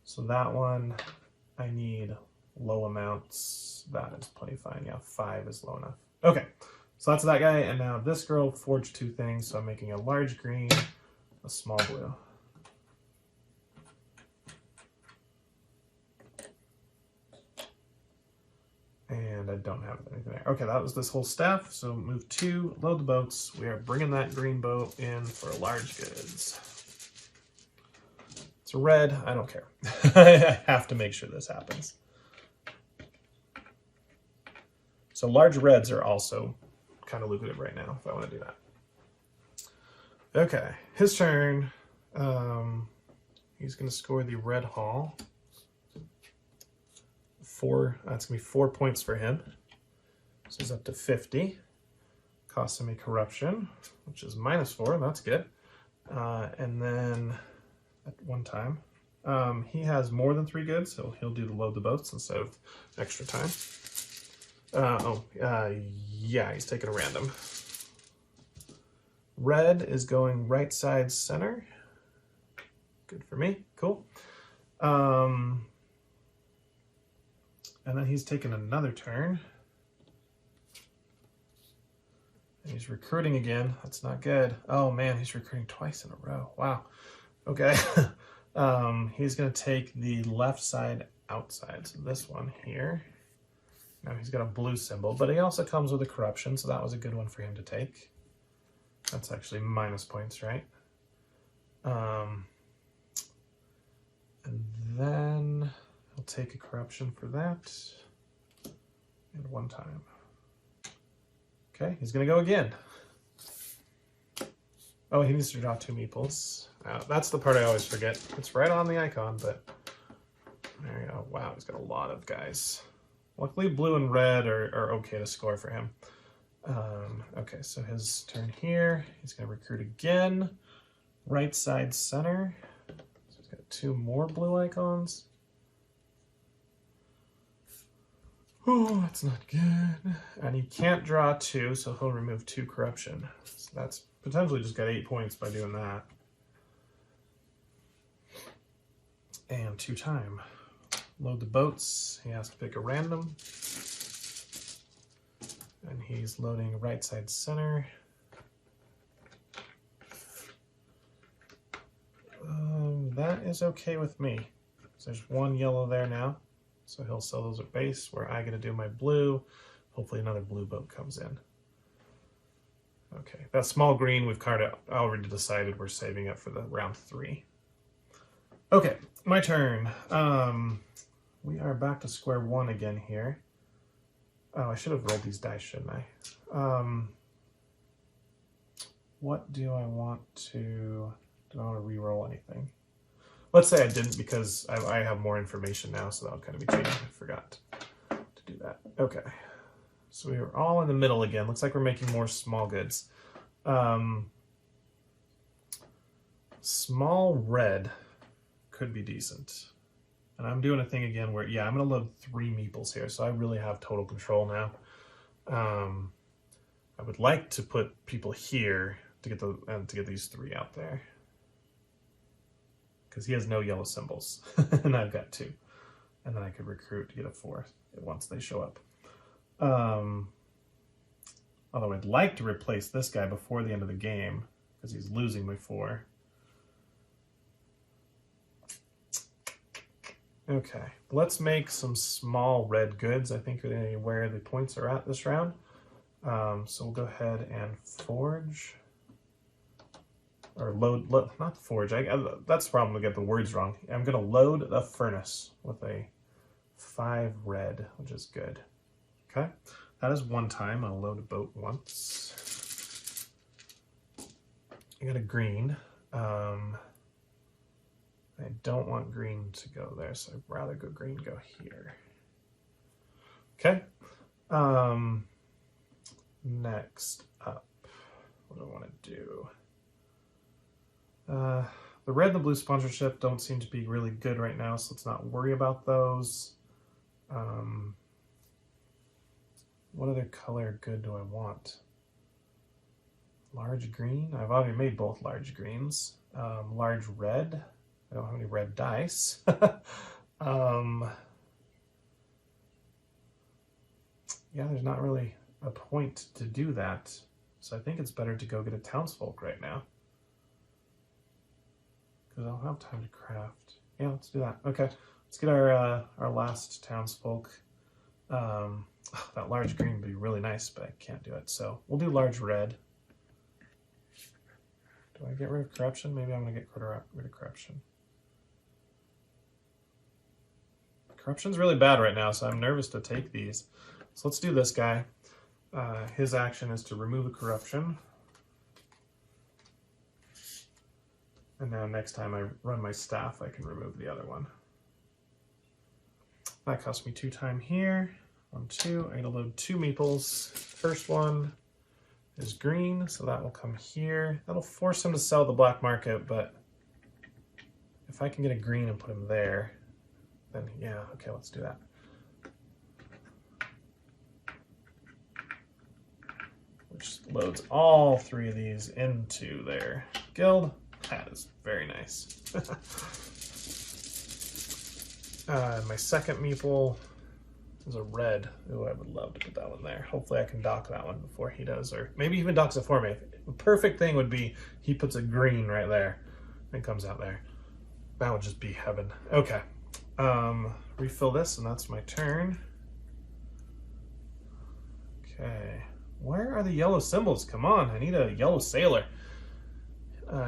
Speaker 1: So that one, I need low amounts. That is plenty fine. Yeah, 5 is low enough. Okay, so that's that guy. And now this girl forged 2 things. So I'm making a large green, a small blue. And I don't have anything there. Okay, that was this whole staff. So move 2, load the boats. We are bringing that green boat in for large goods. It's red. I don't care. I have to make sure this happens. So large reds are also kind of lucrative right now if I want to do that. Okay, his turn. He's going to score the red hall. 4, that's going to be 4 points for him. So he's up to 50. Costs him a corruption, which is -4. That's good. And then at one time, he has more than 3 goods, so he'll do the load the boats instead of extra time. Yeah, he's taking a random. Red is going right side center. Good for me. Cool. And then he's taking another turn. And he's recruiting again. That's not good. Oh man, he's recruiting twice in a row. Wow. Okay. He's going to take the left side outside. So this one here. Now he's got a blue symbol, but he also comes with a corruption, so that was a good one for him to take. That's actually minus points, right? And then he'll take a corruption for that. And 1 time. Okay, he's going to go again. Oh, he needs to draw 2 meeples. That's the part I always forget. It's right on the icon, but there you go. Wow, he's got a lot of guys. Luckily, blue and red are okay to score for him. Okay, so his turn here. He's going to recruit again. Right side center. So he's got 2 more blue icons. Oh, that's not good. And he can't draw 2, so he'll remove 2 corruption. So that's potentially just got 8 points by doing that. And 2 time. Load the boats. He has to pick a random. And he's loading right side center. That is okay with me. So there's 1 yellow there now. So he'll sell those at base where I get to do my blue. Hopefully another blue boat comes in. Okay, that small green we've already decided we're saving up for the round 3. Okay, my turn. We are back to square 1 again here. Oh, I should have rolled these dice, shouldn't I? What do I want to... Do I want to re-roll anything? Let's say I didn't because I have more information now, so that'll kind of be cheating. I forgot to do that. Okay. So we are all in the middle again. Looks like we're making more small goods. Small red could be decent. And I'm doing a thing again where, yeah, I'm going to load 3 meeples here, so I really have total control now. I would like to put people here to get these 3 out there. Because he has no yellow symbols, and I've got 2. And then I could recruit to get a 4th once they show up. Although I'd like to replace this guy before the end of the game, because he's losing by 4. Okay, let's make some small red goods. I think where the points are at this round. So we'll go ahead and forge. Or load, not forge. That's the problem. I get the words wrong. I'm going to load a furnace with a 5 red, which is good. Okay, that is 1 time. I'll load a boat once. I got a green. I don't want green to go there, so I'd rather go green go here. Okay. Next up, what do I want to do? The red and the blue sponsorship don't seem to be really good right now, so let's not worry about those. What other color good do I want? Large green? I've already made both large greens. Large red? I don't have any red dice. Yeah, there's not really a point to do that. So I think it's better to go get a townsfolk right now. Because I don't have time to craft. Yeah, let's do that. Okay, let's get our last townsfolk. That large green would be really nice, but I can't do it. So we'll do large red. Do I get rid of corruption? Maybe I'm going to get rid of corruption. Corruption's really bad right now, so I'm nervous to take these. So let's do this guy. His action is to remove a corruption. And now next time I run my staff, I can remove the other one. That cost me 2 time here. 1, 2. I'm going to load 2 meeples. First one is green, so that will come here. That'll force him to sell the black market, but if I can get a green and put him there, then yeah, okay, let's do that. Which loads all 3 of these into their guild. That is very nice. My second meeple is a red. Ooh, I would love to put that one there. Hopefully I can dock that one before he does, or maybe even docks it for me. The perfect thing would be he puts a green right there and comes out there. That would just be heaven. Okay. Refill this, and that's my turn. Okay. Where are the yellow symbols? Come on, I need a yellow sailor.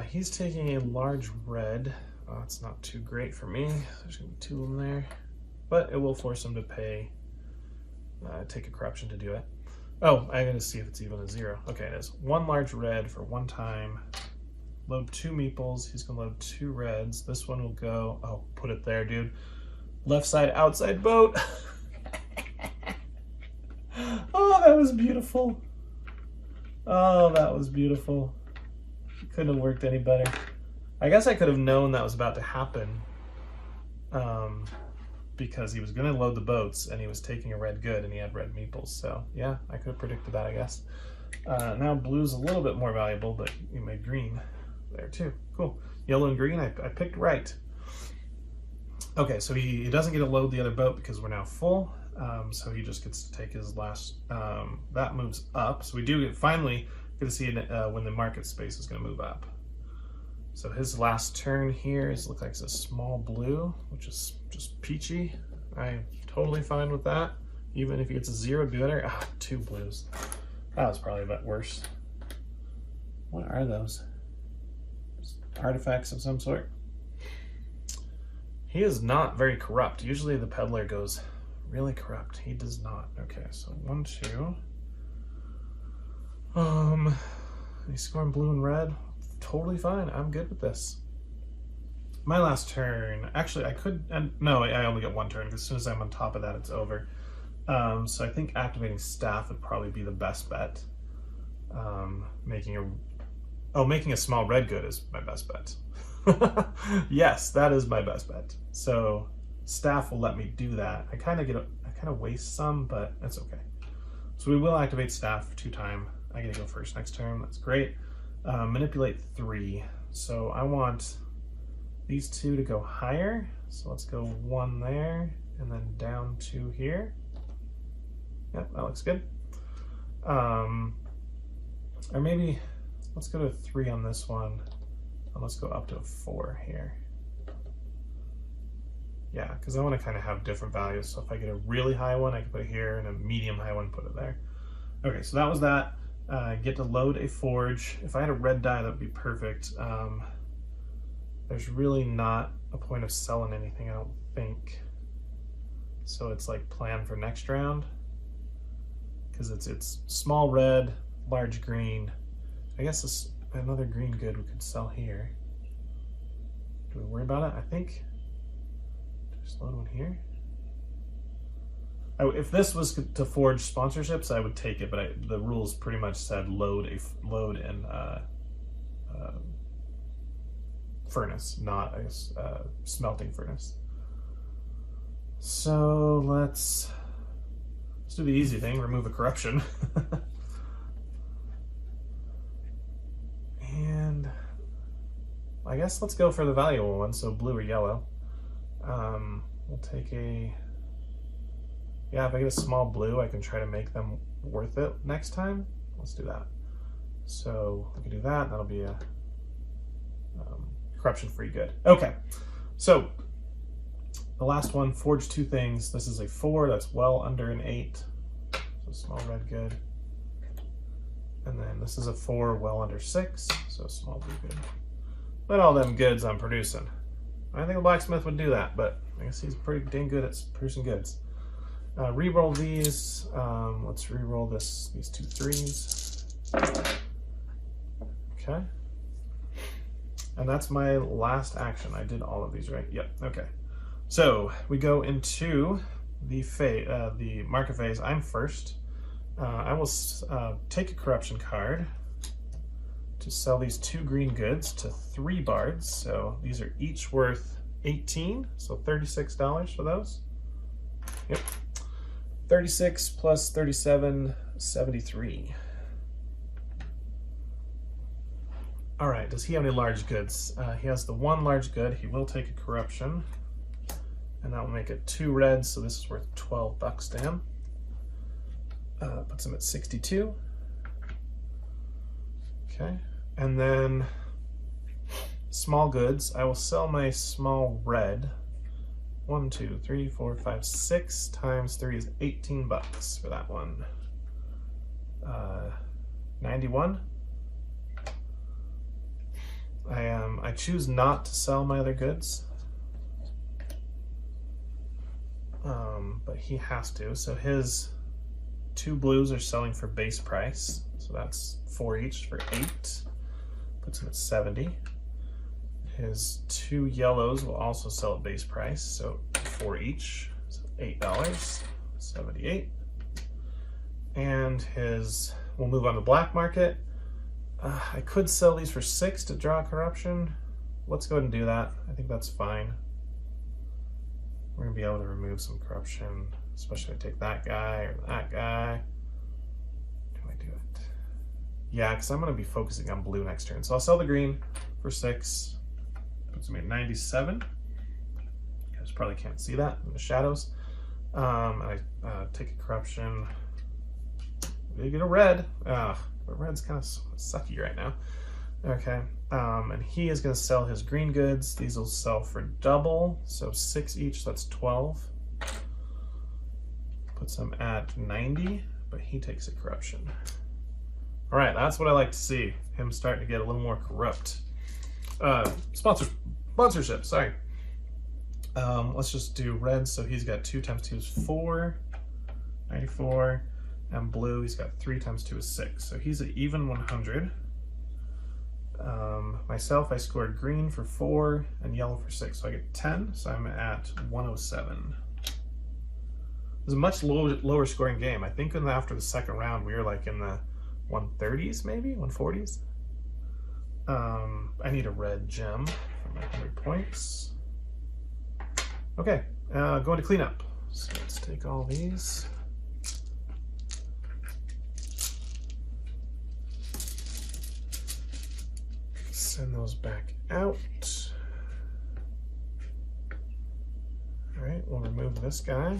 Speaker 1: He's taking a large red. Oh, it's not too great for me. There's going to be 2 of them there. But it will force him to pay, take a corruption to do it. Oh, I'm going to see if it's even a 0. Okay, it is. 1 large red for 1 time. Load 2 meeples. He's going to load 2 reds. This one will go... Oh, put it there, dude. Left side, outside boat. Oh, that was beautiful. Oh, that was beautiful. Couldn't have worked any better. I guess I could have known that was about to happen. because he was going to load the boats and he was taking a red good and he had red meeples. So yeah, I could have predicted that, I guess. Now blue's a little bit more valuable, but you made green there too. Cool. Yellow and green, I picked right. Okay, so he doesn't get to load the other boat because we're now full. So he just gets to take his last, that moves up. So we do finally get to see when the market space is going to move up. So his last turn here looks like it's a small blue, which is just peachy. I'm totally fine with that. Even if he gets a 0 gooder. Ah, 2 blues. That was probably a bit worse. What are those? Artifacts of some sort? He is not very corrupt. Usually the peddler goes really corrupt. He does not. Okay, so 1, 2. He's scoring blue and red. Totally fine. I'm good with this. My last turn. Actually, I could. And no, I only get 1 turn because as soon as I'm on top of that, it's over. So I think activating staff would probably be the best bet. Making a small red good is my best bet. Yes, that is my best bet. So staff will let me do that. I kind of waste some, but that's okay. So we will activate staff 2 times. I get to go first next turn. That's great. Manipulate 3. So I want these 2 to go higher. So let's go 1 there and then down 2 here. Yep, that looks good. Or maybe let's go to 3 on this one. And let's go up to a 4 here. Yeah, because I want to kind of have different values. So if I get a really high one, I can put it here, and a medium high one, put it there. Okay, so that was that. Get to load a forge. If I had a red die, that would be perfect. There's really not a point of selling anything, I don't think. So it's like plan for next round. Because it's small red, large green. I guess this, another green good we could sell here. Do we worry about it? I think. Just load one here. If this was to forge sponsorships, I would take it, but the rules pretty much said load in furnace, not a smelting furnace. So let's do the easy thing, remove a corruption. And I guess let's go for the valuable one, so blue or yellow. We'll take a... Yeah, if I get a small blue, I can try to make them worth it next time. Let's do that. So we can do that. That'll be a corruption-free good. Okay, so the last one, forge 2 things. This is a 4. That's well under an 8. So small red good. And then this is a 4, well under 6. So small blue good. Look at all them goods I'm producing. I think a blacksmith would do that, but I guess he's pretty dang good at producing goods. Reroll these. Let's reroll these 2 3s. Okay. And that's my last action. I did all of these, right? Yep. Okay. So we go into the market phase. I'm first. I will take a corruption card to sell these 2 green goods to 3 bards. So these are each worth 18. So $36 for those. Yep. 36 plus 37, 73. All right, does he have any large goods? He has the 1 large good. He will take a corruption, and that will make it 2 reds, so this is worth $12 to him. Puts him at 62. Okay, and then small goods. I will sell my small red. 1, 2, 3, 4, 5, 6 times 3 is $18 for that one. 91. I choose not to sell my other goods, but he has to. So his 2 blues are selling for base price, so that's 4 each for 8. Puts him at 70. His 2 yellows will also sell at base price, so 4 each, so $8, 78. And we'll move on to black market. I could sell these for 6 to draw corruption. Let's go ahead and do that. I think that's fine. We're gonna be able to remove some corruption, especially if I take that guy or that guy. Do I do it? Yeah, because I'm gonna be focusing on blue next turn. So I'll sell the green for 6. Puts me at 97. You guys probably can't see that in the shadows. And I take a corruption. You get a red. But red's kind of sucky right now. Okay. And he is going to sell his green goods. These will sell for double. So 6 each. So that's 12. Puts him at 90. But he takes a corruption. All right. That's what I like to see. Him starting to get a little more corrupt. Sponsorship. Sorry. Let's just do red. So he's got 2 times 2 is 4. 94. And blue, he's got 3 times 2 is 6. So he's an even 100. Myself, I scored green for 4 and yellow for 6. So I get 10. So I'm at 107. It was a much lower scoring game. I think after the second round, we were like in the 130s, maybe 140s. I need a red gem for my 100 points. Okay, going to clean up. So let's take all these. Send those back out. All right, we'll remove this guy.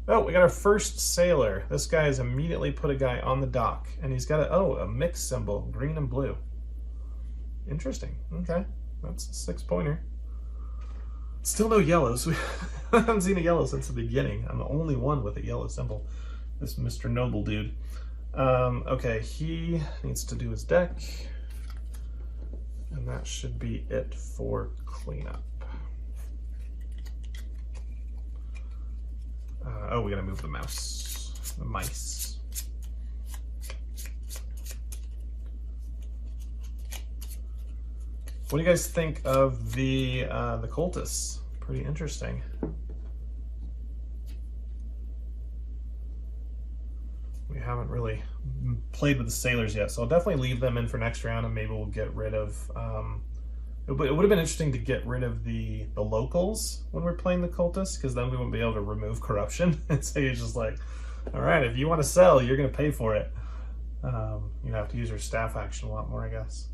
Speaker 1: Oh, we got our first sailor. This guy has immediately put a guy on the dock, and he's got a mix symbol, green and blue. Interesting. Okay, that's a 6-pointer. Still no yellows. We haven't seen a yellow since the beginning. I'm the only one with a yellow symbol. This Mr. Noble dude. Okay, he needs to do his deck, and that should be it for cleanup. Oh, we gotta move the mice. What do you guys think of the cultists? Pretty interesting. We haven't really played with the sailors yet, so I'll definitely leave them in for next round, and maybe we'll get rid of. It would have been interesting to get rid of the locals when we're playing the cultists, because then we wouldn't be able to remove corruption. And so you're just like, all right, if you want to sell, you're going to pay for it. You have to use your staff action a lot more, I guess.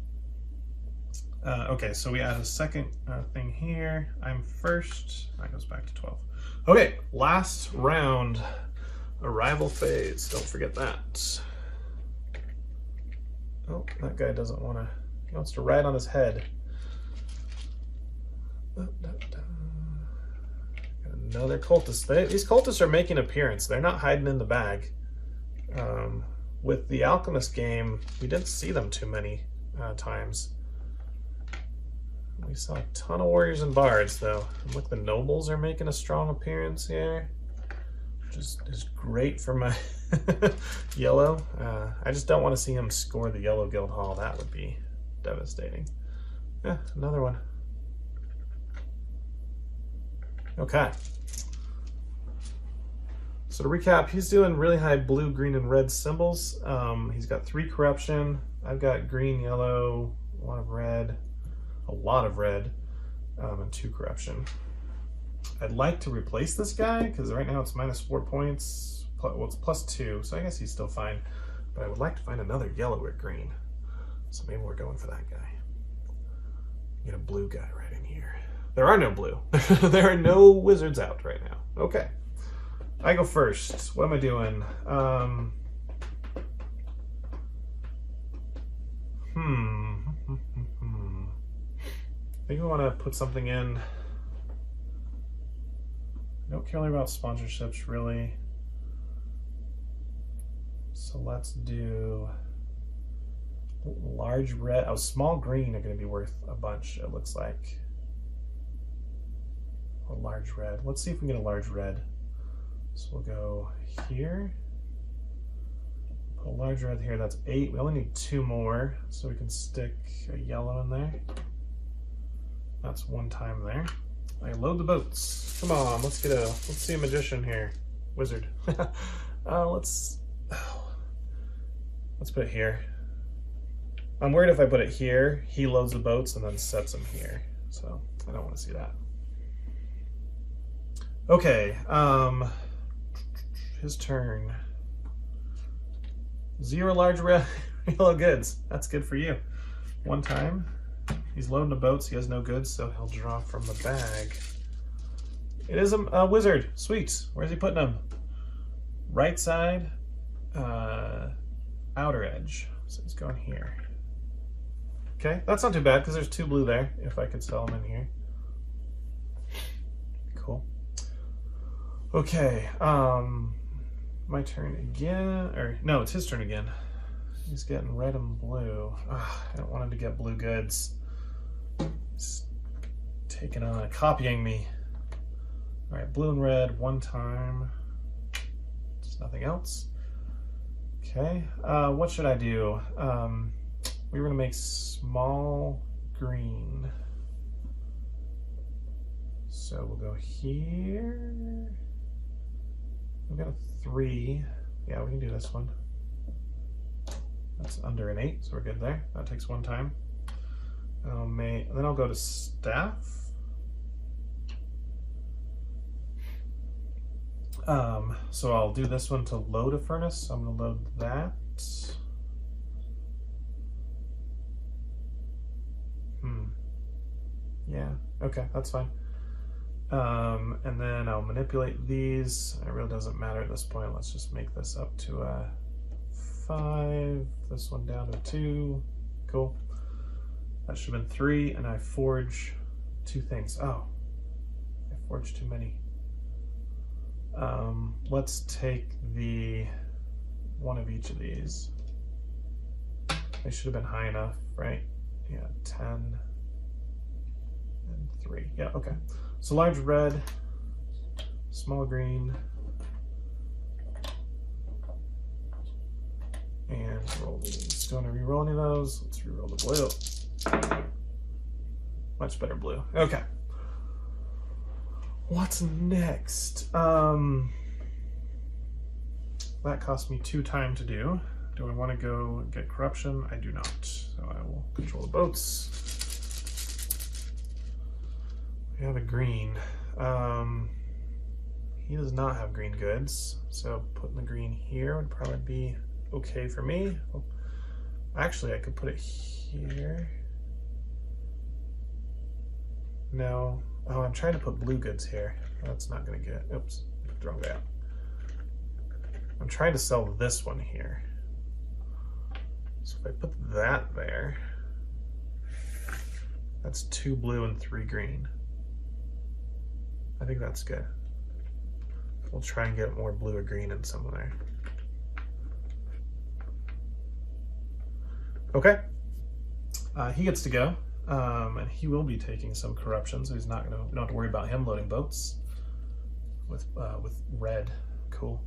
Speaker 1: Okay, so we add a second thing here. I'm first. That goes back to 12. Okay, last round. Arrival phase. Don't forget that. Oh, that guy doesn't want to. He wants to ride on his head. Another cultist. These cultists are making an appearance. They're not hiding in the bag. With the Alchemist game, we didn't see them too many times. We saw a ton of warriors and bards, though. And look, the nobles are making a strong appearance here, which is great for my yellow. I just don't want to see him score the yellow guild hall. That would be devastating. Yeah, another one. Okay. So to recap, he's doing really high blue, green, and red symbols. He's got 3 corruption. I've got green, yellow, a lot of red, and 2 corruption. I'd like to replace this guy, because right now it's -4 points. Well, it's +2, so I guess he's still fine. But I would like to find another yellow or green. So maybe we're going for that guy. Get a blue guy right in here. There are no blue. There are no wizards out right now. Okay. I go first. What am I doing? I think we want to put something in. I don't care about sponsorships, really. So let's do large red. Oh, small green are going to be worth a bunch, it looks like. Or large red. Let's see if we can get a large red. So we'll go here. Put a large red here. That's 8. We only need 2 more, so we can stick a yellow in there. That's 1 time there. I load the boats. Come on, let's see a magician here. Wizard. Let's put it here. I'm worried if I put it here, he loads the boats and then sets them here. so I don't want to see that. Okay, his turn. 0 large yellow goods. That's good for you. 1 time. He's loading the boats. He has no goods, so he'll draw from the bag. It is a wizard. Sweet. Where's he putting them? Right side, outer edge. So he's going here. Okay, that's not too bad because there's 2 blue there. If I could sell them in here. Cool. Okay, my turn again, or no, it's his turn again. He's getting red and blue. Ugh, I don't want him to get blue goods. He's taking on, copying me. All right, blue and red 1 time. Just nothing else. Okay, what should I do? We were gonna make small green. So we'll go here. We've got a 3. Yeah, we can do this one. That's under an 8, so we're good there. That takes 1 time. Then I'll go to staff. So I'll do this one to load a furnace. So I'm going to load that. Yeah, okay, that's fine. And then I'll manipulate these. It really doesn't matter at this point. Let's just make this up to a 5. This one down to 2. Cool. That should have been 3, and I forge 2 things. Oh, I forged too many. Let's take the one of each of these. They should have been high enough, right? Yeah, 10 and 3. Yeah, okay. So large red, small green, and roll these. Don't want to re-roll any of those. Let's re-roll the blue. Much better blue. Okay. What's next? That cost me 2 time to do. Do I want to go get corruption? I do not. So I will control the boats. We have a green. He does not have green goods, so putting the green here would probably be okay for me. Oh, actually, I could put it here. No. Oh, I'm trying to put blue goods here. That's not going to get... Oops, wrong guy out. I'm trying to sell this one here. So if I put that there, that's 2 blue and 3 green. I think that's good. We'll try and get more blue or green in some of there. Okay. He gets to go. And he will be taking some corruption, so he's not gonna, we don't have to worry about him loading boats with red. Cool.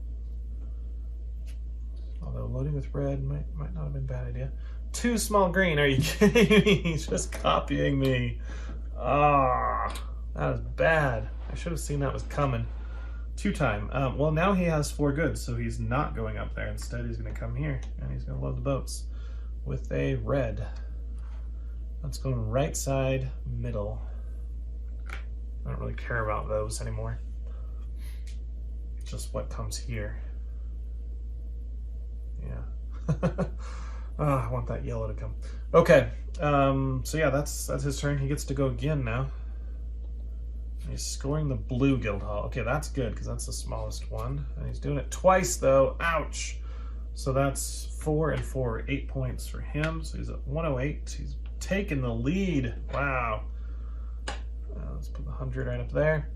Speaker 1: Although loading with red might not have been a bad idea. 2 small green, are you kidding me? He's just copying me. Ah, that is bad. I should have seen that was coming. 2 time. Well, now he has 4 goods, so he's not going up there. Instead, he's gonna come here and he's gonna load the boats with a red. Let's go right side, middle. I don't really care about those anymore. Just what comes here. Yeah. Oh, I want that yellow to come. Okay. So yeah, that's his turn. He gets to go again now. He's scoring the blue guild hall. Okay, that's good because that's the smallest one. And he's doing it twice though. Ouch. So that's 4 and 4, 8 points for him. So he's at 108. He's taking the lead. Wow. Let's put the 100 right up there.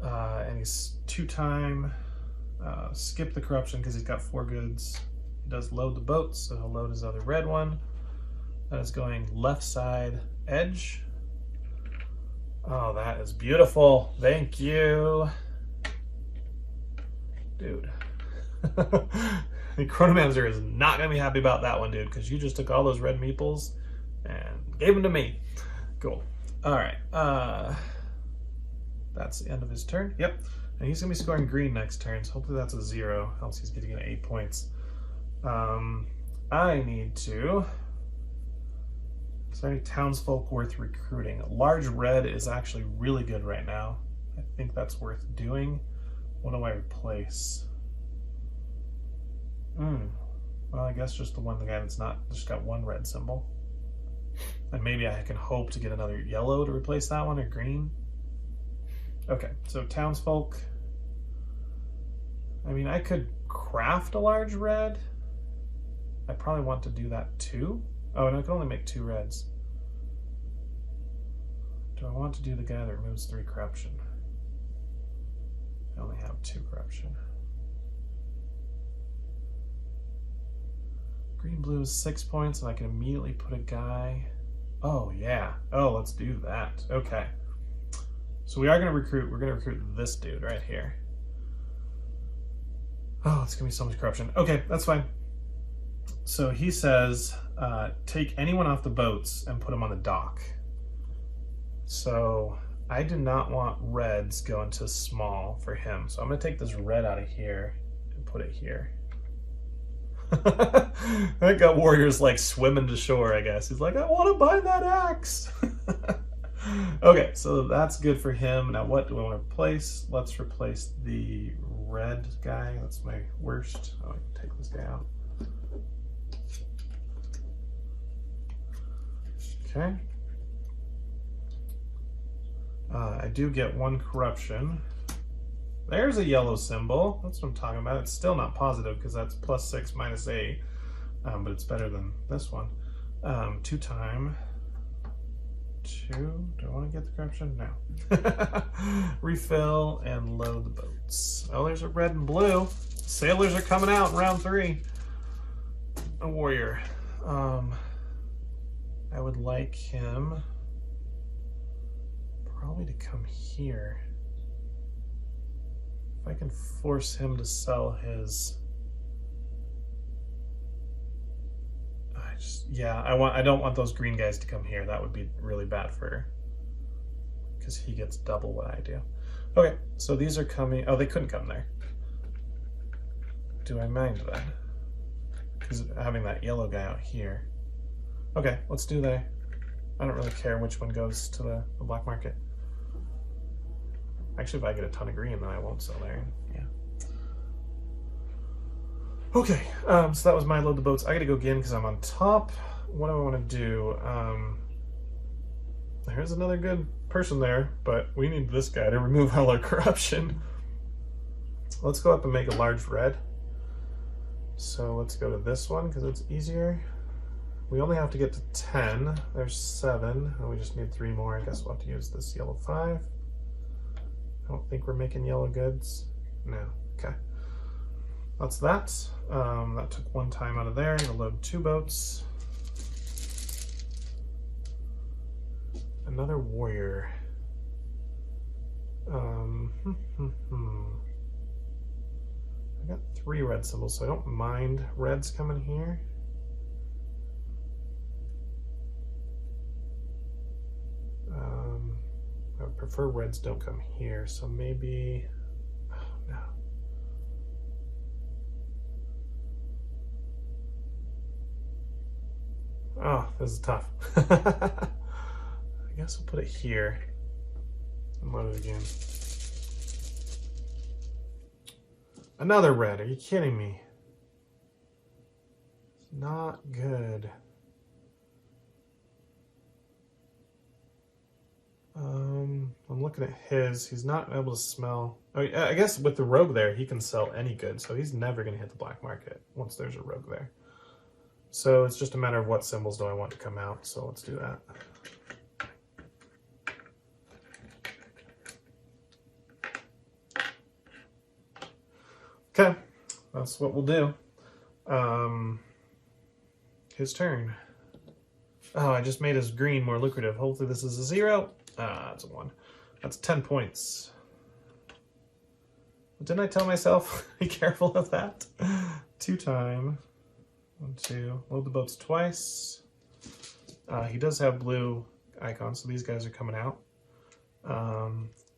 Speaker 1: And he's 2 time. Skip the corruption because he's got 4 goods. He does load the boats, so he'll load his other red one. That is going left side edge. Oh, that is beautiful. Thank you. Dude. The Chronomancer is not going to be happy about that one, dude, because you just took all those red meeples and gave them to me. Cool. All right. That's the end of his turn. Yep. And he's going to be scoring green next turn, so hopefully that's a 0, else he's getting 8 points. I need to Is there any townsfolk worth recruiting? Large red is actually really good right now. I think that's worth doing. What do I replace? Well, I guess just the guy that's not just got one red symbol. And maybe I can hope to get another yellow to replace that one, or green. Okay, so townsfolk. I mean, I could craft a large red. I probably want to do that too. Oh, and I can only make 2 reds. Do I want to do the guy that removes 3 corruption? I only have 2 corruption. Green blue is 6 points, and I can immediately put a guy. Oh yeah. Oh, let's do that. Okay. So we are gonna recruit. We're gonna recruit this dude right here. Oh, it's gonna be so much corruption. Okay, that's fine. So he says, take anyone off the boats and put them on the dock. So I do not want reds going to small for him. So I'm gonna take this red out of here and put it here. I got warriors like swimming to shore, I guess. He's like, I want to buy that axe. Okay, so that's good for him. Now what do I want to replace? Let's replace the red guy. That's my worst. Oh, I can take this guy out. Okay. I do get 1 corruption. There's a yellow symbol. That's what I'm talking about. It's still not positive because that's +6 -8, but it's better than this one. 2 time 2. Do I want to get the corruption? No. Refill and load the boats. Oh, there's a red and blue. Sailors are coming out in round 3. A warrior. I would like him probably to come here. If I can force him to sell his, I don't want those green guys to come here. That would be really bad for, because he gets double what I do. Okay, so these are coming. Oh, they couldn't come there. Do I mind that? Because having that yellow guy out here. Okay, let's do that. I don't really care which one goes to the black market. Actually, if I get a ton of green, then I won't sell there. Yeah. Okay, so that was my load the boats. I gotta go again because I'm on top. What do I want to do? There's another good person there, but we need this guy to remove all our corruption. Let's go up and make a large red. So let's go to this one because it's easier. We only have to get to 10. There's 7, and we just need 3 more. I guess we'll have to use this yellow 5. I don't think we're making yellow goods. No. Okay. That's that. That took 1 time out of there. I'm gonna load 2 boats. Another warrior. I got 3 red symbols, so I don't mind reds coming here. I would prefer reds don't come here, so maybe, oh no. Oh, this is tough. I guess we'll put it here and load it again. Another red, are you kidding me? It's not good. I'm looking at his. He's not able to smell. Oh, I guess with the rogue there, he can sell any good, so he's never going to hit the black market once there's a rogue there. So it's just a matter of what symbols do I want to come out, so let's do that. Okay, that's what we'll do. His turn. Oh, I just made his green more lucrative. Hopefully this is a 0. That's a 1. That's 10 points. Didn't I tell myself be careful of that? 2 time. 1, 2. Load the boats twice. He does have blue icons, so these guys are coming out.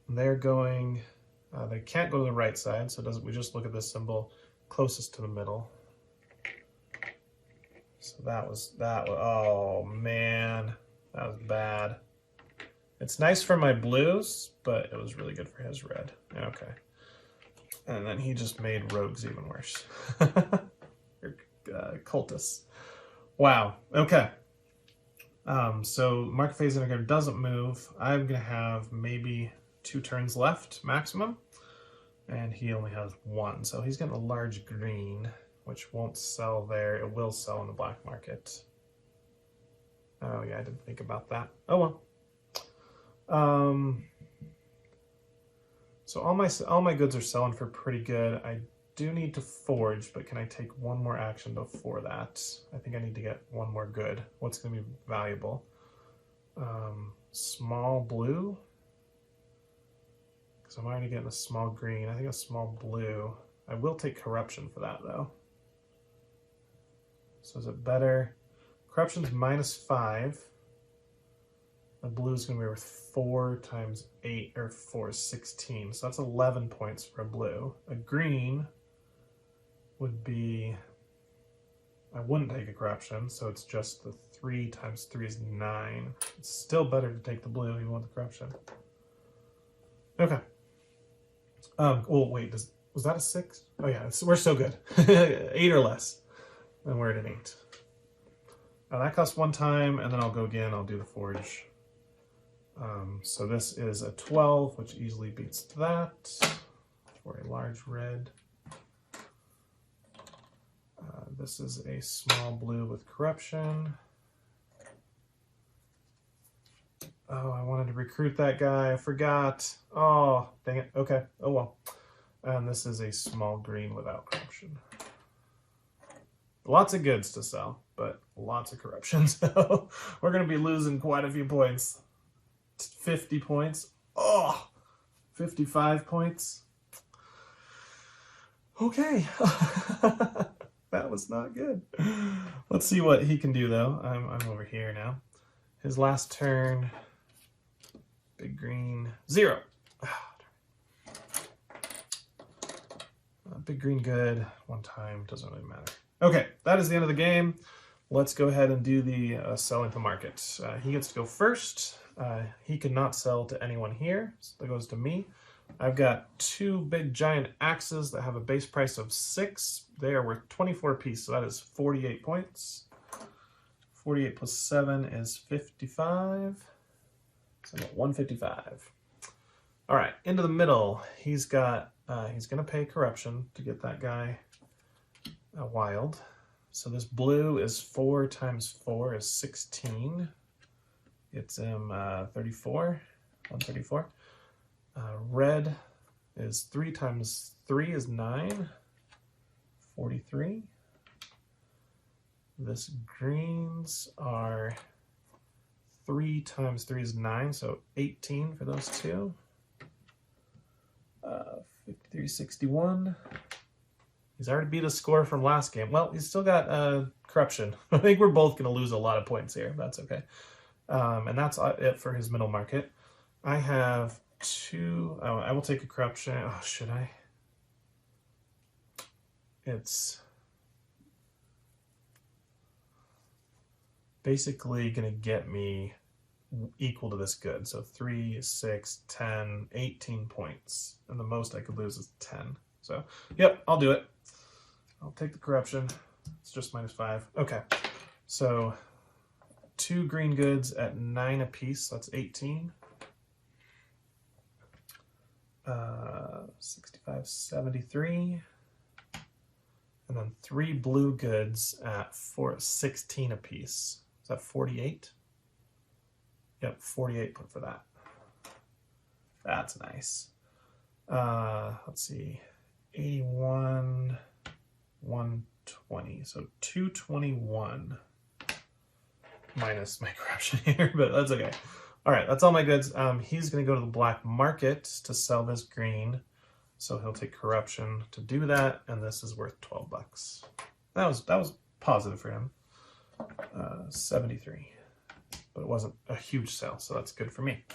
Speaker 1: They're going. They can't go to the right side, so we just look at this symbol closest to the middle. So that was. Oh man. was bad. It's nice for my blues, but it was really good for his red. Okay. And then he just made rogues even worse. Cultists. Wow. Okay. So Market Phase Integrator doesn't move. I'm going to have maybe 2 turns left maximum. And he only has 1. So he's getting a large green, which won't sell there. It will sell in the black market. Oh yeah, I didn't think about that. Oh well. So all my goods are selling for pretty good. I do need to forge, but can I take one more action before that? I think I need to get one more good. What's going to be valuable? Small blue? Because I'm already getting a small green. I think a small blue. I will take corruption for that, though. So is it better? Corruption's -5. The blue is going to be worth 4 times 8, or 4 is 16. So that's 11 points for a blue. A green would be... I wouldn't take a corruption, so it's just the 3 times 3 is 9. It's still better to take the blue even with the corruption. Okay. Oh, wait, was that a 6? Oh yeah, we're so good. 8 or less. And we're at an 8. That costs 1 time, and then I'll go again. I'll do the forge. So this is a 12, which easily beats that for a large red. This is a small blue with corruption. Oh, I wanted to recruit that guy. I forgot. Oh, dang it. Okay. Oh, well. And this is a small green without corruption. Lots of goods to sell, but lots of corruption. So we're going to be losing quite a few points. 50 points. Oh, 55 points. Okay. That was not good. Let's see what he can do, though. I'm over here now. His last turn, big green, 0. Big green good, 1 time, doesn't really matter. Okay, that is the end of the game. Let's go ahead and do the selling to market. He gets to go first. He cannot sell to anyone here, so that goes to me. I've got 2 big giant axes that have a base price of 6. They are worth 24 apiece, so that is 48 points. 48 plus 7 is 55. So I got 155. All right, into the middle. He's got, he's going to pay corruption to get that guy wild. So this blue is 4 times 4 is 16. It's him 34, 134. Red is 3 times 3 is 9, 43. This greens are 3 times 3 is 9, so 18 for those 2. 53, 61. He's already beat a score from last game. Well, he's still got corruption. I think we're both going to lose a lot of points here. That's okay. And that's it for his middle market. I have 2. Oh, I will take a corruption. Oh, should I? It's basically going to get me equal to this good. So 3, 6, 10, 18 points. And the most I could lose is 10. So, yep, I'll do it. I'll take the corruption. It's just -5. Okay. So 2 green goods at 9 apiece. So that's 18. 65, 73. And then 3 blue goods at 16 apiece. Is that 48? Yep, 48 put for that. That's nice. Let's see. 81, 120. So 221 minus my corruption here, but that's okay. All right, that's all my goods. He's going to go to the black market to sell this green. So he'll take corruption to do that, and this is worth 12 bucks. That was positive for him. 73. But it wasn't a huge sale, so that's good for me.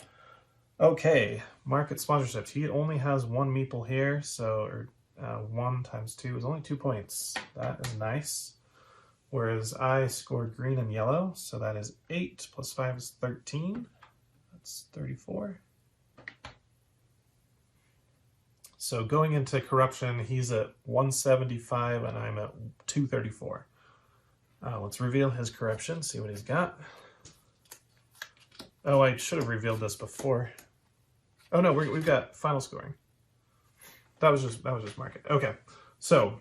Speaker 1: Okay, market sponsorships. He only has 1 meeple here, so 1 times 2 is only 2 points. That is nice. whereas I scored green and yellow, so that is 8 plus 5 is 13. That's 34. So going into corruption, he's at 175 and I'm at 234. Let's reveal his corruption, see what he's got. Oh, I should have revealed this before. Oh no, we've got final scoring. That was just market. Okay, so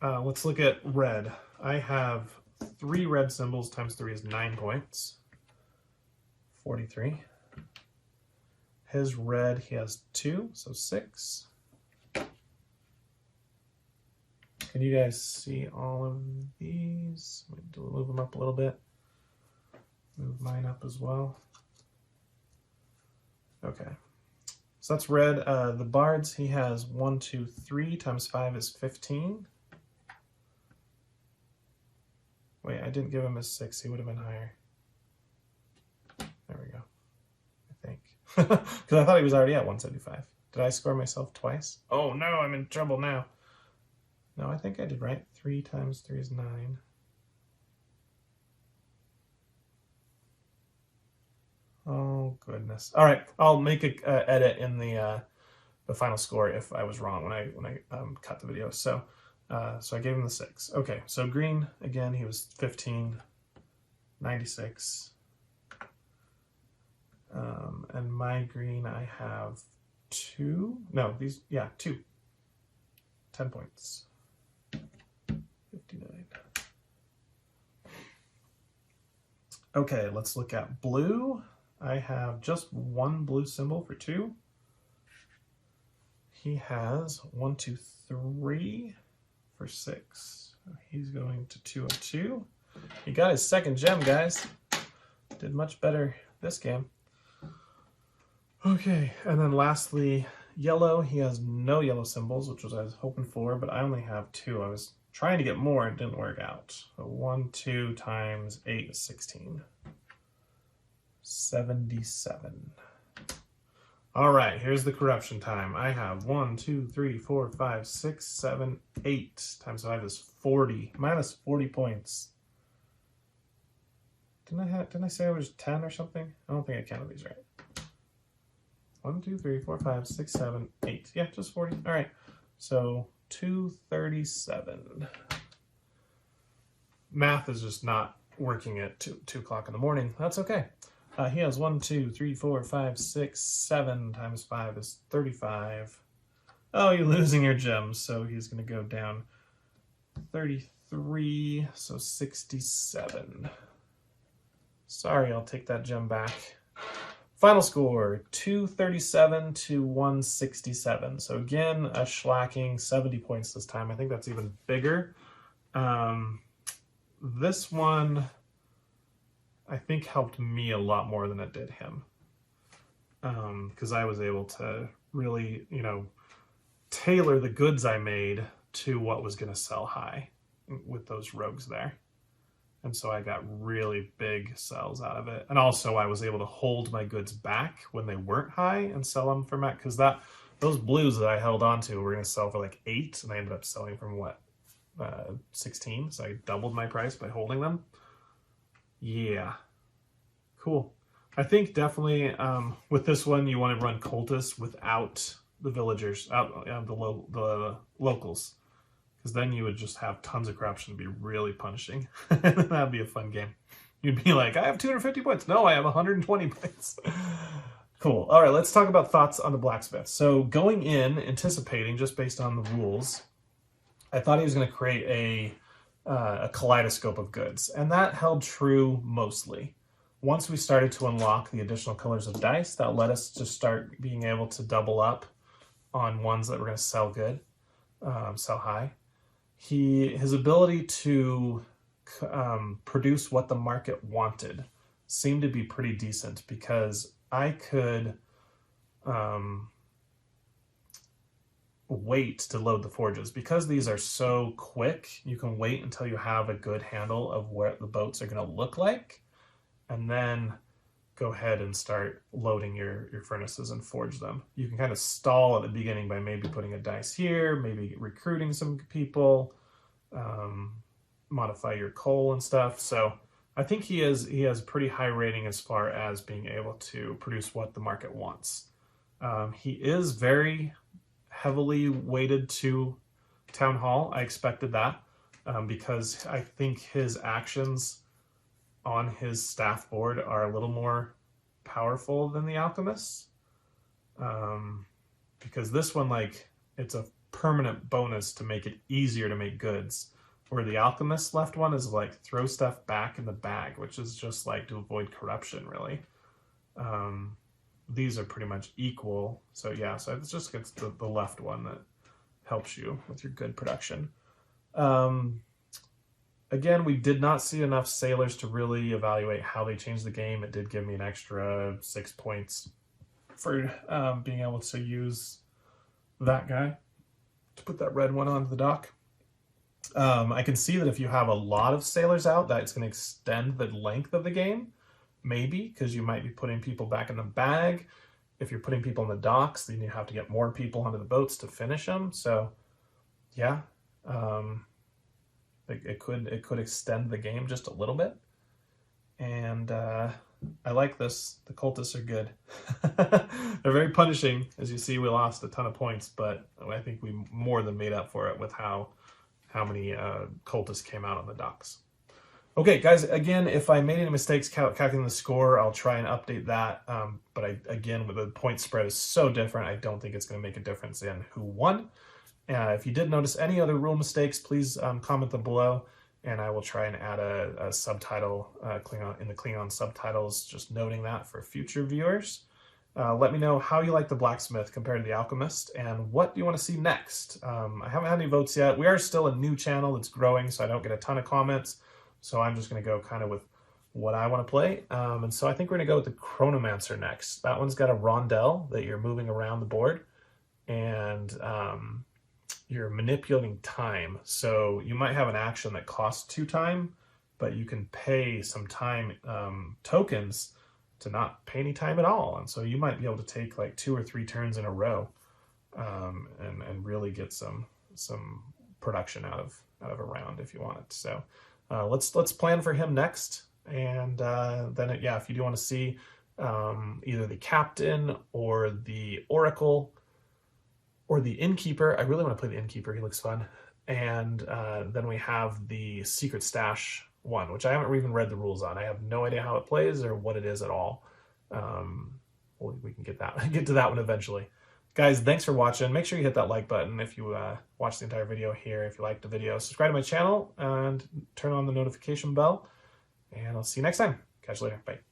Speaker 1: let's look at red. I have 3 red symbols times 3 is 9 points. 43. His red, he has 2, so 6. Can you guys see all of these? Move them up a little bit. Move mine up as well. Okay. So that's red. The bards, he has 1, 2, 3 times 5 is 15. Wait, I didn't give him a 6. He would have been higher. There we go. I think. Because I thought he was already at 175. Did I score myself twice? Oh no, I'm in trouble now. No, I think I did right. 3 times 3 is 9. Oh goodness! All right, I'll make a edit in the final score if I was wrong when I cut the video. So so I gave him the 6. Okay, so green again. He was 15, 96, and my green I have 2. No, these 2. 10 points. 59. Okay, let's look at blue. I have just 1 blue symbol for 2. He has 1, 2, 3 for 6. He's going to 202. He got his second gem, guys. Did much better this game. Okay, and then lastly, yellow. He has no yellow symbols, which was what I was hoping for, but I only have 2. I was trying to get more, it didn't work out. So 1, 2 times 8 is 16. 77. All right, here's the corruption time. I have 1, 2, 3, 4, 5, 6, 7, 8 times 5 is 40. Minus 40 points. Didn't I say I was 10 or something? I don't think I counted these right. 1, 2, 3, 4, 5, 6, 7, 8. Yeah, just 40. All right. So 237. Math is just not working at 2 o'clock in the morning. That's okay. He has 1, 2, 3, 4, 5, 6, 7 times 5 is 35. Oh, you're losing your gems, so he's going to go down 33, so 67. Sorry, I'll take that gem back. Final score, 237 to 167. So again, a shellacking, 70 points this time. I think that's even bigger. This one, I think, helped me a lot more than it did him. Because I was able to really, tailor the goods I made to what was going to sell high with those rogues there. And so I got really big sells out of it. And also I was able to hold my goods back when they weren't high and sell them for max. Because those blues that I held on to were going to sell for like 8. And I ended up selling from 16. So I doubled my price by holding them. Yeah. Cool. I think definitely with this one, you want to run cultists without the villagers, the locals. Because then you would just have tons of corruption to be really punishing. That'd be a fun game. You'd be like, I have 250 points. No, I have 120 points. Cool. All right, let's talk about thoughts on the Blacksmith. So going in, anticipating, just based on the rules, I thought he was going to create a kaleidoscope of goods. And that held true mostly. Once we started to unlock the additional colors of dice, that led us to start being able to double up on ones that were going to sell good, sell high. His ability to produce what the market wanted seemed to be pretty decent, because I could wait to load the forges. Because these are so quick, you can wait until you have a good handle of what the boats are going to look like, and then go ahead and start loading your furnaces and forge them. You can kind of stall at the beginning by maybe putting a dice here, maybe recruiting some people, modify your coal and stuff. So I think he has pretty high rating as far as being able to produce what the market wants. He is very heavily weighted to Town Hall. I expected that because I think his actions on his staff board are a little more powerful than the Alchemist's. Because this one, like, it's a permanent bonus to make it easier to make goods, where the Alchemist left one is like throw stuff back in the bag, which is just like to avoid corruption, really. These are pretty much equal, so yeah, so it's just it's the left one that helps you with your good production. Again, we did not see enough sailors to really evaluate how they changed the game. It did give me an extra 6 points for being able to use that guy to put that red one onto the dock. I can see that if you have a lot of sailors out, that it's going to extend the length of the game, maybe, because you might be putting people back in the bag. If you're putting people in the docks, then you have to get more people onto the boats to finish them. So, yeah, it could extend the game just a little bit. And I like this. The cultists are good. They're very punishing. As you see, we lost a ton of points, but I think we more than made up for it with how many cultists came out on the docks. Okay, guys, again, if I made any mistakes calculating the score, I'll try and update that. But again, with the point spread is so different, I don't think it's going to make a difference in who won. If you did notice any other rule mistakes, please comment them below, and I will try and add a subtitle in the Klingon subtitles, just noting that for future viewers. Let me know how you like the Blacksmith compared to the Alchemist, and what do you want to see next. I haven't had any votes yet. We are still a new channel that's growing, so I don't get a ton of comments. So I'm just going to go kind of with what I want to play. And so I think we're going to go with the Chronomancer next. That one's got a rondelle that you're moving around the board, and you're manipulating time. So you might have an action that costs 2 time, but you can pay some time tokens to not pay any time at all. And so you might be able to take like 2 or 3 turns in a row and really get some production out of a round if you want it. So let's plan for him next. And then, if you do want to see either the Captain or the Oracle or the Innkeeper, I really want to play the Innkeeper. He looks fun. And then we have the Secret Stash one, which I haven't even read the rules on. I have no idea how it plays or what it is at all. We can get to that one eventually. Guys, thanks for watching. Make sure you hit that like button if you watch the entire video here. If you liked the video, subscribe to my channel and turn on the notification bell. And I'll see you next time. Catch you later. Bye.